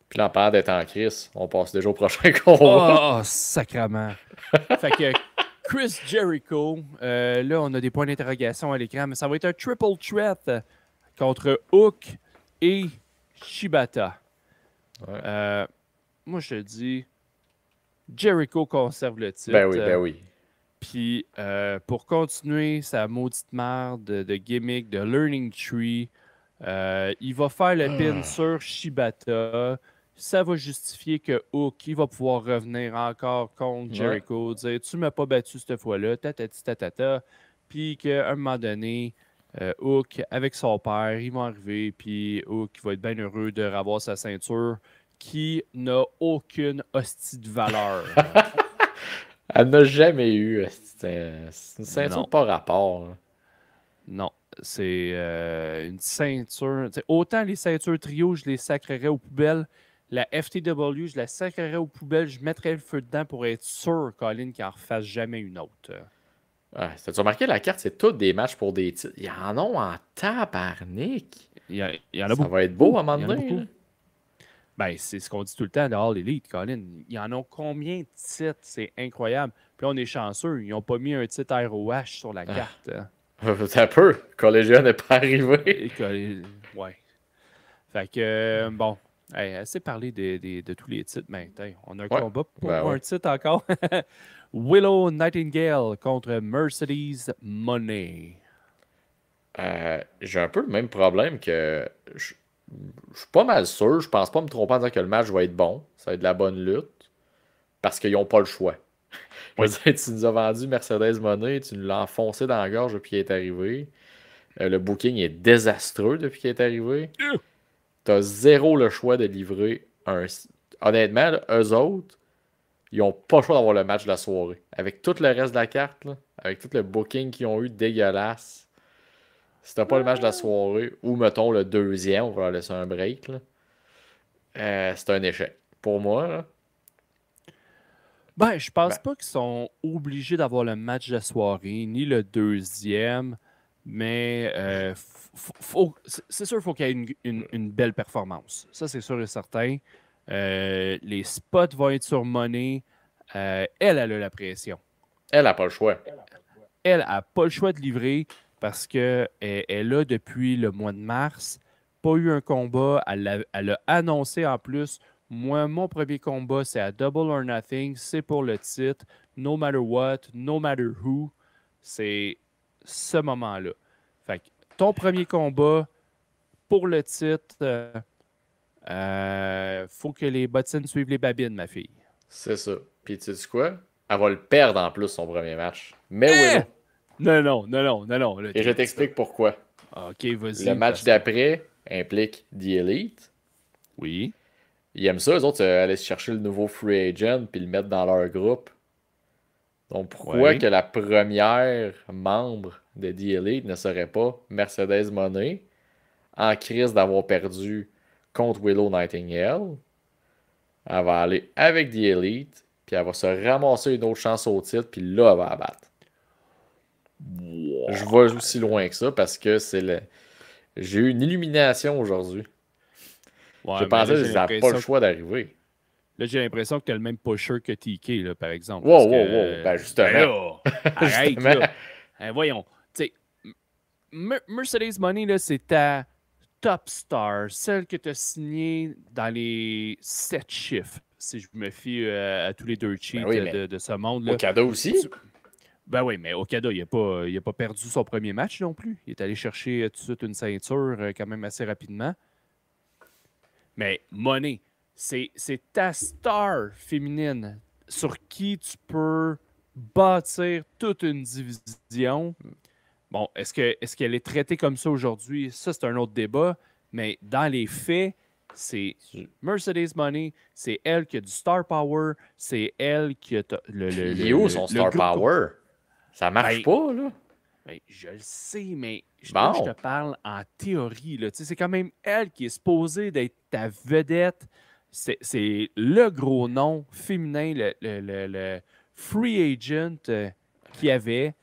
Puis là, en parlant d'être en crise, on passe déjà au prochain combat. Oh, sacrement. Fait que Chris Jericho, là, on a des points d'interrogation à l'écran, mais ça va être un triple threat contre Hook et Shibata. Ouais. Moi, je te dis, Jericho conserve le titre. Ben oui. Puis, pour continuer sa maudite merde de gimmick, de Learning Tree, il va faire le pin sur Shibata. Ça va justifier que Hook, il va pouvoir revenir encore contre Jericho, dire « Tu m'as pas battu cette fois-là, tatata. » Puis qu'à un moment donné, Hook, avec son père, ils vont arriver, puis Hook va être bien heureux de revoir sa ceinture qui n'a aucune hostie de valeur. Elle n'a jamais eu. C'est une ceinture pas rapport. Là. Non, c'est une ceinture. T'sais, autant les ceintures trio, je les sacrerais aux poubelles. La FTW, je la sacrerais aux poubelles. Je mettrais le feu dedans pour être sûr, Colin, qu'il n'en refasse jamais une autre. Ouais, t'as-tu remarqué, la carte, c'est tous des matchs pour des titres. Il y en a en tabarnak. Il y en a ça beaucoup. Va être beau à un moment donné. Ben, c'est ce qu'on dit tout le temps de All Elite, Colin. Il y en a combien de titres? C'est incroyable. Puis là, on est chanceux. Ils n'ont pas mis un titre ROH sur la carte. Ça peut. Collégial n'est pas arrivé. Ouais. Fait que, bon, assez parlé de tous les titres maintenant. On a un combat pour un titre encore. Willow Nightingale contre Mercedes Moné. J'ai un peu le même problème que... Je suis pas mal sûr. Je pense pas me tromper en disant que le match va être bon. Ça va être de la bonne lutte. Parce qu'ils n'ont pas le choix. Je veux dire, tu nous as vendu Mercedes Moné, tu nous l'as enfoncé dans la gorge depuis qu'il est arrivé. Le booking est désastreux depuis qu'il est arrivé. Tu as zéro le choix de livrer un... Honnêtement, là, eux autres, ils n'ont pas le choix d'avoir le match de la soirée. Avec tout le reste de la carte, là, avec tout le booking qu'ils ont eu dégueulasse, si t'as pas le match de la soirée, ou mettons le deuxième, on va leur laisser un break, là, c'est un échec. Pour moi, là, Ben, je pense ben, pas qu'ils sont obligés d'avoir le match de soirée, ni le deuxième, mais c'est sûr qu'il faut qu'il y ait une belle performance. Ça, c'est sûr et certain. Les spots vont être sur Money. Elle a la pression. elle n'a pas le choix. Elle n'a pas le choix de livrer parce qu'elle elle a, depuis le mois de mars, pas eu un combat. Elle a annoncé en plus, moi, mon premier combat, c'est à Double or Nothing. C'est pour le titre. No matter what, no matter who. C'est ce moment-là. Fait que ton premier combat pour le titre, faut que les bottines suivent les babines, ma fille. C'est ça. Puis tu sais quoi? Elle va le perdre en plus son premier match. Mais Eh! Willow. Non. Là, Et je t'explique pourquoi. OK, vas-y. Le match d'après implique The Elite. Oui. Ils aiment ça, eux autres, aller se chercher le nouveau free agent puis le mettre dans leur groupe. Donc pourquoi que la première membre de The Elite ne serait pas Mercedes Moné en crise d'avoir perdu contre Willow Nightingale? Elle va aller avec The Elite, puis elle va se ramasser une autre chance au titre, puis là, elle va abattre. Je vais aussi loin que ça parce que j'ai eu une illumination aujourd'hui. Ouais, Je mais pensais là, qu'ils n'avaient pas le choix d'arriver. Là, j'ai l'impression que tu as le même pusher que TK, là, par exemple. Wow, parce wow, que, wow. Ben justement. Ben là, arrête, Justement. là. Voyons. Tu sais, Mercedes Money, là, c'est ta top star, celle que tu as signée dans les 7 chiffres, si je me fie à tous les deux cheats oui, mais de ce monde-là. Okada aussi. Ben oui, mais Okada, il n'a pas perdu son premier match non plus. Il est allé chercher tout de suite une ceinture quand même assez rapidement. Mais Money, c'est ta star féminine sur qui tu peux bâtir toute une division. Bon, est-ce qu'elle est traitée comme ça aujourd'hui? Ça, c'est un autre débat. Mais dans les faits, c'est Mercedes Money, c'est elle qui a du star power, c'est elle qui a Il est où son star power? Ça marche pas, là. Ben, je le sais, mais je Bon. te parle en théorie. Là. Tu sais, c'est quand même elle qui est supposée d'être ta vedette. C'est le gros nom féminin, le free agent qu'il y avait.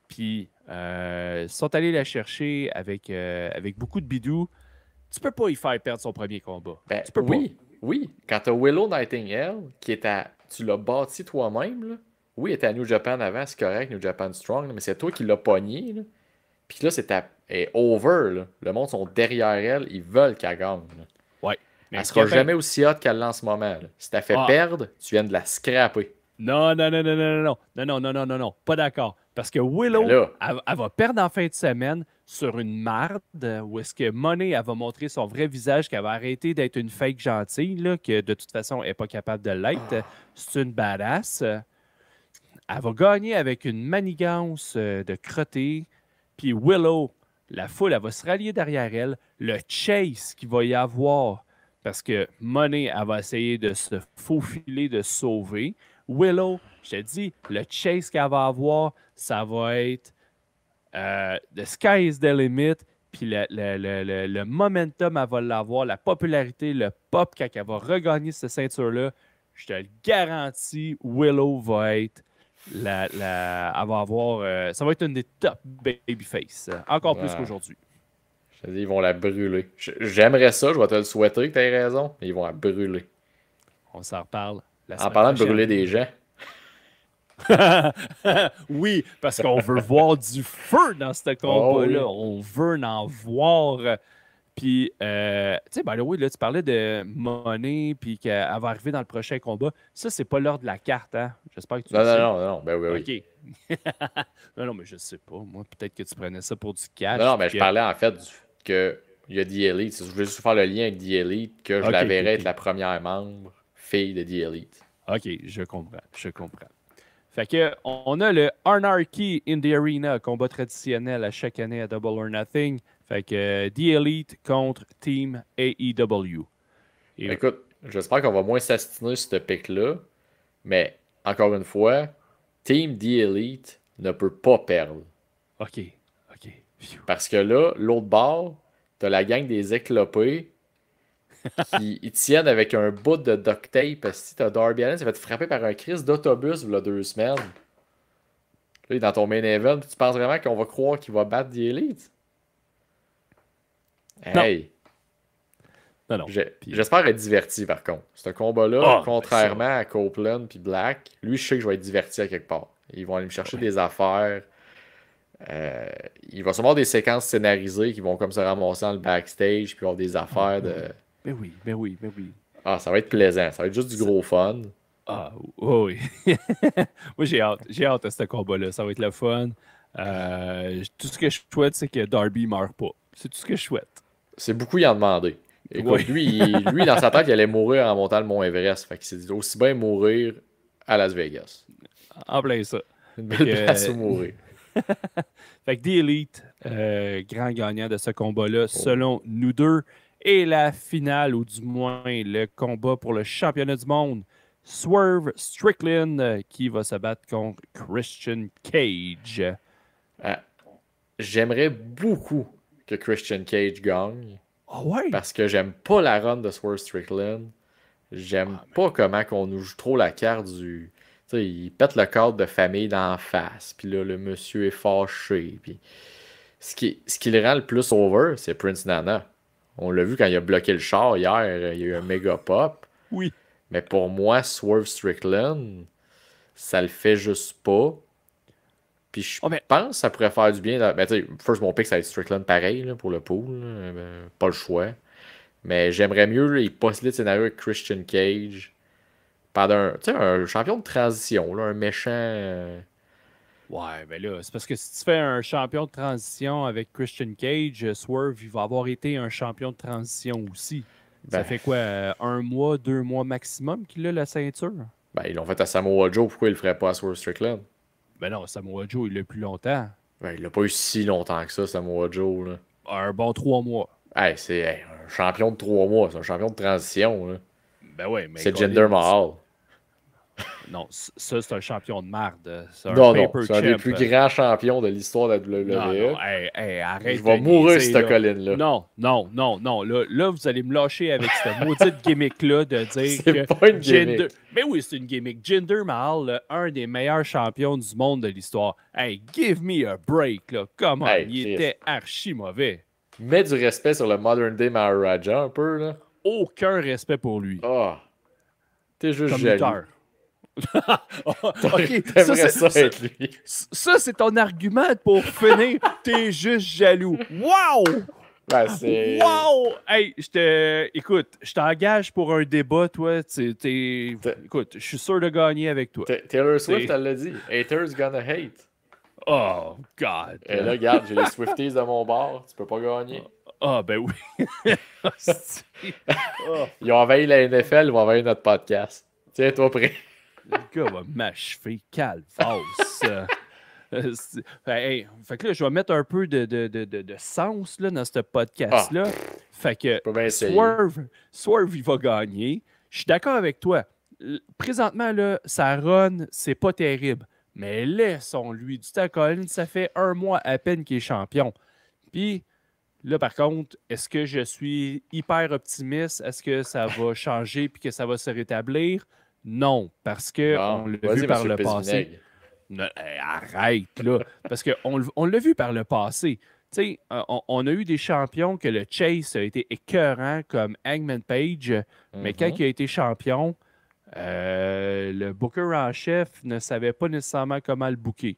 Puis, ils sont allés la chercher avec beaucoup de bidou. Tu peux pas y faire perdre son premier combat. Ben, Tu peux pas. oui. Quand t'as Willow Nightingale, qui est à. Tu l'as bâti toi-même, là. Oui, elle était à New Japan avant, c'est correct, New Japan Strong, là, mais c'est toi qui l'as pogné, là. Puis là, elle est over, là. Le monde sont derrière elle, ils veulent qu'elle gagne, là. Ouais. Mais Elle sera jamais aussi hot qu'elle l'est en ce moment, là. Si t'as fait perdre, tu viens de la scraper. Non. Pas d'accord. Parce que Willow, Ben là, elle va perdre en fin de semaine sur une marde où est-ce que Money, elle va montrer son vrai visage, qu'elle va arrêter d'être une fake gentille, là, que de toute façon, elle n'est pas capable de l'être. C'est une badass. Elle va gagner avec une manigance de crotté. Puis Willow, la foule, elle va se rallier derrière elle. Le chase qu'il va y avoir, parce que Money, elle va essayer de se faufiler, de se sauver. Willow, je te dis, le chase qu'elle va avoir, ça va être the sky is the limit. Puis le momentum, elle va l'avoir, la popularité, le pop, quand elle va regagner cette ceinture-là, je te le garantis, Willow va être elle va avoir, ça va être une des top babyface, encore plus qu'aujourd'hui. Je te dis, ils vont la brûler. J'aimerais ça, je vais te le souhaiter que tu aies raison, mais ils vont la brûler. On s'en reparle. En parlant de brûler des gens. Oui, parce qu'on veut voir du feu dans ce combat-là. On veut en voir. Puis, tu sais, by the way, là, tu parlais de Money, puis qu'elle va arriver dans le prochain combat. Ça, c'est pas l'ordre de la carte, hein? J'espère que tu le sais. Non. Ben oui. OK. non, mais je sais pas. Moi, peut-être que tu prenais ça pour du cash. Non, mais je parlais en fait qu'il y a The Elite. Je voulais juste faire le lien avec The Elite, que je la verrais être la première membre fille de The Elite. OK, je comprends. Fait que on a le Anarchy in the Arena, combat traditionnel à chaque année à Double or Nothing. Fait que The Elite contre Team AEW. Écoute, j'espère qu'on va moins s'astiner sur ce pic-là, mais encore une fois, Team The Elite ne peut pas perdre. OK. Phew. Parce que là, l'autre bord, t'as la gang des éclopés qui ils tiennent avec un bout de duct tape. Parce que si t'as Darby Allin, ça va te frapper par un crise d'autobus il y a 2 semaines. Là, dans ton main event, tu penses vraiment qu'on va croire qu'il va battre The Elite? Hey! Non. J'espère être diverti par contre. Ce combat-là, contrairement à Copeland puis Black, lui, je sais que je vais être diverti à quelque part. Ils vont aller me chercher des affaires. Il va sûrement avoir des séquences scénarisées qui vont comme se ramasser dans le backstage puis avoir des affaires de. Mais oui. Ah, ça va être plaisant. Ça va être juste du gros fun. Ah, oui. Moi, j'ai hâte à ce combat-là. Ça va être le fun. Tout ce que je souhaite, c'est que Darby ne meure pas. C'est tout ce que je souhaite. C'est beaucoup y en demander. Écoute, lui, dans sa tête, il allait mourir en montant le Mont Everest. Fait qu'il s'est dit aussi bien mourir à Las Vegas. En plein ça. Une belle place où mourir. Fait que The Elite, grand gagnant de ce combat-là, selon nous deux. Et la finale, ou du moins le combat pour le championnat du monde, Swerve Strickland qui va se battre contre Christian Cage. J'aimerais beaucoup que Christian Cage gagne. Oh ouais? Parce que j'aime pas la run de Swerve Strickland. J'aime pas comment qu'on nous joue trop la carte du... Tu sais, il pète le cadre de famille d'en face. Puis là, le monsieur est fâché. Puis... Ce qui le rend le plus over, c'est Prince Nana. On l'a vu quand il a bloqué le char hier. Il y a eu un méga pop. Oui. Mais pour moi, Swerve Strickland, ça le fait juste pas. Puis je pense que ça pourrait faire du bien. Ben, tu sais, first, mon pick, ça va être Strickland pareil là, pour le pool. Pas le choix. Mais j'aimerais mieux là, il postulait le scénario avec Christian Cage. Pendant un champion de transition, là, un méchant. Ouais, ben là, c'est parce que si tu fais un champion de transition avec Christian Cage, Swerve, il va avoir été un champion de transition aussi. Ça fait quoi, 1 mois, 2 mois maximum qu'il a la ceinture? Ben, ils l'ont fait à Samoa Joe, pourquoi ils le feraient pas à Swerve Strickland? Ben non, Samoa Joe, il l'a plus longtemps. Ben, il l'a pas eu si longtemps que ça, Samoa Joe. Là. Un bon 3 mois. Hey, c'est un champion de 3 mois, c'est un champion de transition. Là. Ben ouais, mais. C'est Jinder Mahal. Non, ça, c'est un champion de marde. C'est un non, c'est un des plus grands champions de l'histoire de la WWE. Non, arrête. Je vais mourir sur cette colline-là. Non. Là, vous allez me lâcher avec cette maudite gimmick-là de dire c'est pas une gimmick. Mais oui, c'est une gimmick. Jinder Mahal, un des meilleurs champions du monde de l'histoire. Hey, give me a break, là. Comment il était archi mauvais. Mets du respect sur le Modern Day Maharaja un peu, là. Aucun respect pour lui. Ah. T'es juste comme jaloux. OK, ça, c'est ton argument pour finir. T'es juste jaloux. Wow! Ben, c'est... Wow! Hey, écoute, je t'engage pour un débat, toi. Écoute, je suis sûr de gagner avec toi. Taylor Swift, elle l'a dit. Haters gonna hate. Oh, God. Et là, regarde, j'ai les Swifties de mon bord. Tu peux pas gagner. Ah, ben oui. Ils ont envahi la NFL, ils vont envahir notre podcast. Tiens-toi prêt. Le gars va m'achever, calvasse. Fait que là, je vais mettre un peu de sens là, dans ce podcast-là. Fait que Swerve, il va gagner. Je suis d'accord avec toi. Présentement, là, sa run, c'est pas terrible. Mais laissons-lui du temps. Colin, ça fait 1 mois à peine qu'il est champion. Puis là, par contre, est-ce que je suis hyper optimiste? Est-ce que ça va changer puis que ça va se rétablir? Non, parce qu'on l'a vu par le passé. Arrête, là. Parce qu'on l'a vu par le passé. Tu sais, on a eu des champions que le chase a été écœurant, comme Hangman Page, mais quand il a été champion, le booker en chef ne savait pas nécessairement comment le booker.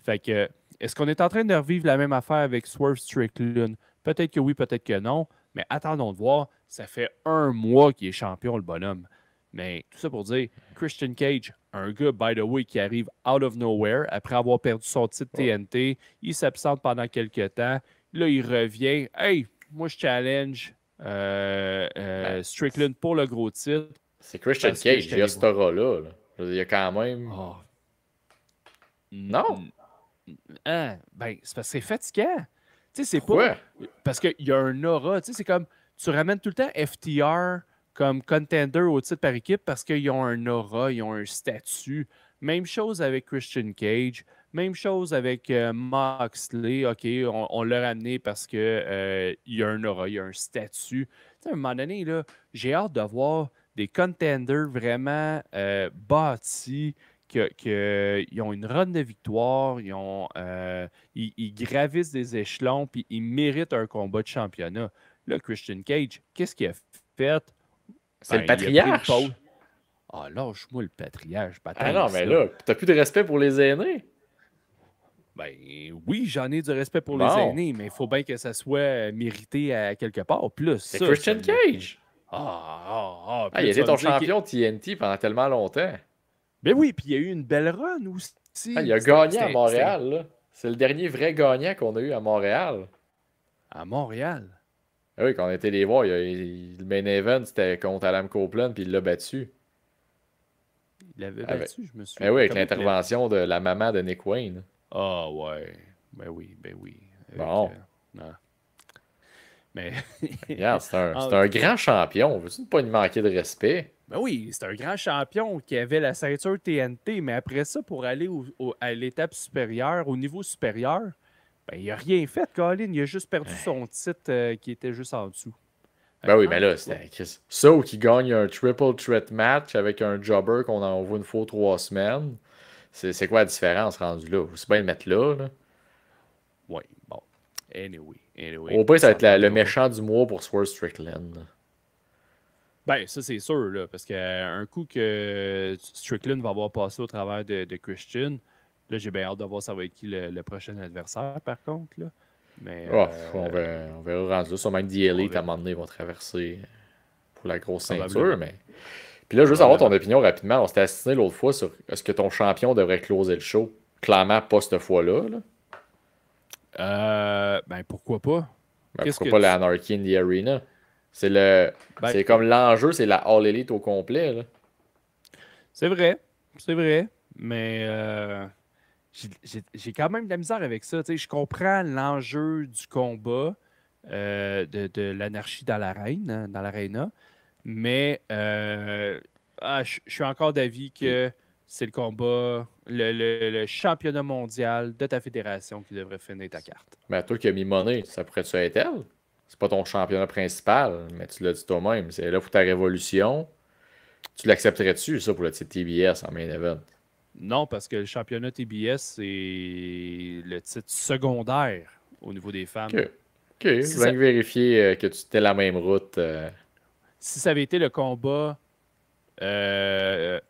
Fait que, est-ce qu'on est en train de revivre la même affaire avec Swerve Strickland? Peut-être que oui, peut-être que non, mais attendons de voir. Ça fait 1 mois qu'il est champion, le bonhomme. Mais tout ça pour dire, Christian Cage, un gars, by the way, qui arrive out of nowhere après avoir perdu son titre TNT. Il s'absente pendant quelques temps. Là, il revient. Hey, moi, je challenge Strickland pour le gros titre. C'est Christian Cage, il y a ce aura-là. Il y a quand même... Oh. Non! Ben, c'est parce que c'est fatigant. Tu sais, c'est pas... Parce qu'il y a un aura. Tu sais, c'est comme... Tu ramènes tout le temps FTR comme contender au titre par équipe parce qu'ils ont un aura, ils ont un statut. Même chose avec Christian Cage. Même chose avec Moxley. OK, on l'a ramené parce qu'il y a un aura, il y a un statut. Tu sais, à un moment donné, là, j'ai hâte de voir des contenders vraiment bâtis, qu'ils ont une run de victoire, ils gravissent des échelons, puis ils méritent un combat de championnat. Là, Christian Cage, qu'est-ce qu'il a fait? C'est le Il a pris une patriarche. pause. Ah, lâche-moi le patriarche. Ah non, mais là, t'as plus de respect pour les aînés. Ben oui, j'en ai du respect pour les Bon. aînés, mais il faut bien que ça soit mérité à quelque part. Plus, C'est ça, Christian ça Cage. Ah, Ah, il était ton champion TNT pendant tellement longtemps. Ben oui, puis il y a eu une belle run aussi. Ah, il a gagné à Montréal, là. C'est le dernier vrai gagnant qu'on a eu à Montréal. À Montréal? Ah oui, quand on était les voir, le main event, c'était contre Adam Copeland, puis il l'a battu. Il l'avait battu, je me souviens. Ah oui, avec l'intervention de la maman de Nick Wayne. Ah ouais, ben oui. Bon. Non. Mais... Regarde, c'est un grand champion. Veux-tu pas lui manquer de respect? Ben oui, c'est un grand champion qui avait la ceinture TNT, mais après ça, pour aller à l'étape supérieure, au niveau supérieur, ben il n'a rien fait, Colin. Il a juste perdu son titre qui était juste en dessous. Ben oui, mais là, c'était ça ou qui gagne un triple threat match avec un jobber qu'on envoie une fois aux 3 semaines. C'est quoi la différence rendue là? Faut bien le mettre là. Oui, bon. Anyway. Au pire, ça va être le méchant du mois pour Swerve Strickland. Ben, ça, c'est sûr, là, parce qu'un coup que Strickland va avoir passé au travers de Christian, là, j'ai bien hâte de voir ça va être qui le prochain adversaire, par contre, là. Mais, on verra rendu là. Sûrement que The Elite, à un moment donné, vont traverser pour la grosse ceinture, mais... Puis là, juste avoir ton opinion rapidement. On s'était assigné l'autre fois sur est-ce que ton champion devrait closer le show? Clairement, pas cette fois-là. Ben, pourquoi pas? Ben, pourquoi pas la Anarchy in the Arena? C'est comme l'enjeu, c'est la All Elite au complet. Là. C'est vrai. Mais j'ai quand même de la misère avec ça. Je comprends l'enjeu du combat de l'anarchie dans l'arène, dans l'aréna. Mais je suis encore d'avis que c'est le combat, le championnat mondial de ta fédération qui devrait finir ta carte. Mais toi qui as mis monnaie, ça pourrait-tu être elle? C'est pas ton championnat principal, mais tu l'as dit toi-même. C'est là pour ta révolution. Tu l'accepterais-tu, ça, pour le titre TBS en main event? Non, parce que le championnat TBS, c'est le titre secondaire au niveau des femmes. OK. Je viens vérifier que tu t'es la même route. Si ça avait été le combat, le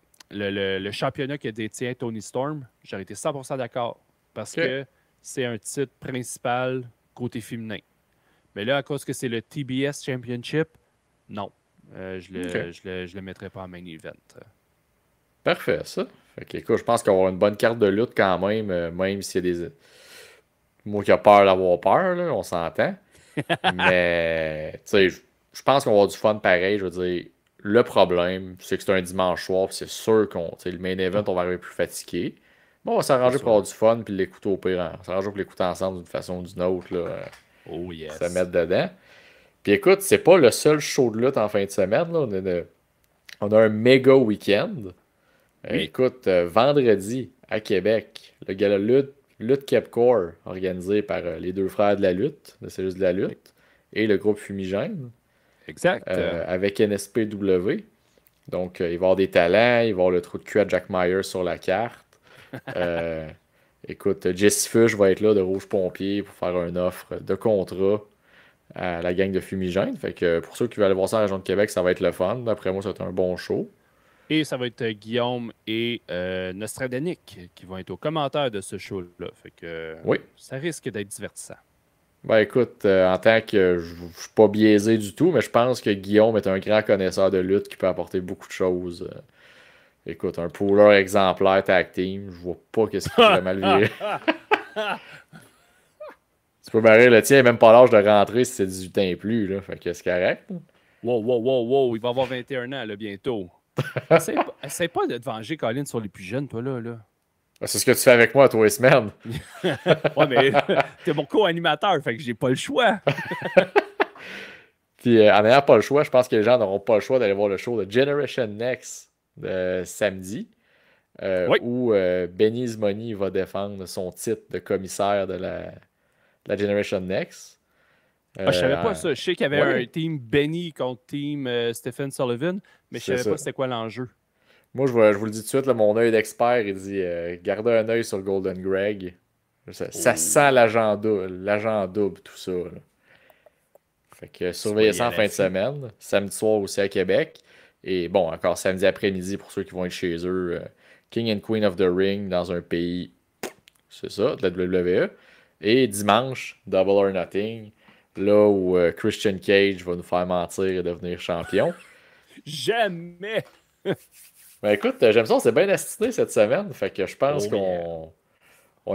championnat que détient Tony Storm, j'aurais été 100% d'accord. Parce que c'est un titre principal côté féminin. Mais là, à cause que c'est le TBS Championship, non. Je le mettrais pas en main event. Parfait, ça. Fait que, écoute, je pense qu'on va avoir une bonne carte de lutte quand même s'il y a des... Moi qui a peur d'avoir peur, là, on s'entend. Mais, tu sais, je pense qu'on va avoir du fun pareil. Je veux dire, le problème, c'est que c'est un dimanche soir, puis c'est sûr le main event, on va arriver plus fatigué. Bon, on va s'arranger pour avoir du fun, puis l'écouter au pire. On va s'arranger pour l'écouter ensemble d'une façon ou d'une autre. Là, oh yes. Se mettre dedans. Puis écoute, c'est pas le seul show de lutte en fin de semaine. Là. On a un méga week-end. Oui. Écoute, vendredi, à Québec, le gala Lutte Kepcore, organisé par les deux frères de la lutte, le Cellus de la lutte, et le groupe Fumigène. Exact. Avec NSPW. Donc, il va y avoir des talents, il va y avoir le trou de cul à Jack Myers sur la carte. Écoute, Jesse Fush va être là de Rouge Pompier pour faire une offre de contrat à la gang de Fumigène. Fait que pour ceux qui veulent aller voir ça en région de Québec, ça va être le fun. D'après moi, ça va être un bon show. Et ça va être Guillaume et Nostradanic qui vont être aux commentaires de ce show-là. Fait que ça risque d'être divertissant. Ben écoute, en tant que je ne suis pas biaisé du tout, mais je pense que Guillaume est un grand connaisseur de lutte qui peut apporter beaucoup de choses. Écoute, un pooler exemplaire tag team, je vois pas qu'est-ce qui pourrait mal virer. Tu peux barrer le tien, même pas l'âge de rentrer si c'est 18 ans et plus, là. Fait que c'est correct. Wow, il va avoir 21 ans là, bientôt. Essaye pas de te venger, Colin, sur les plus jeunes, toi, là. C'est ce que tu fais avec moi tous les semaines. Ouais, mais t'es mon co-animateur, fait que j'ai pas le choix. Puis en n'ayant pas le choix, je pense que les gens n'auront pas le choix d'aller voir le show de Generation Next de samedi, Oui. où Benny Money va défendre son titre de commissaire de la Generation Next. Je savais pas ça. Je sais qu'il y avait ouais. un team Benny contre team Stephen Sullivan, mais je C'est savais ça. pas c'était quoi l'enjeu. Moi, je vous le dis tout de suite, là, mon œil d'expert, il dit gardez un œil sur le Golden Greg. Ça sent l'agent double, tout ça. Là. Fait que surveillez ça en fin de semaine. Samedi soir aussi à Québec. Et bon, encore samedi après-midi pour ceux qui vont être chez eux. King and Queen of the Ring dans un pays, c'est ça, de la WWE. Et dimanche, Double or Nothing, là où Christian Cage va nous faire mentir et devenir champion. Jamais! Ben écoute, j'aime ça, on s'est bien assisté cette semaine. Fait que je pense qu'on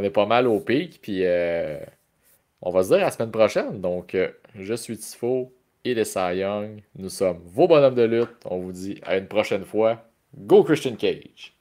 est pas mal au pic. Puis on va se dire à la semaine prochaine. Donc, je suis Tifo et les Cy Young. Nous sommes vos bonhommes de lutte. On vous dit à une prochaine fois. Go Christian Cage!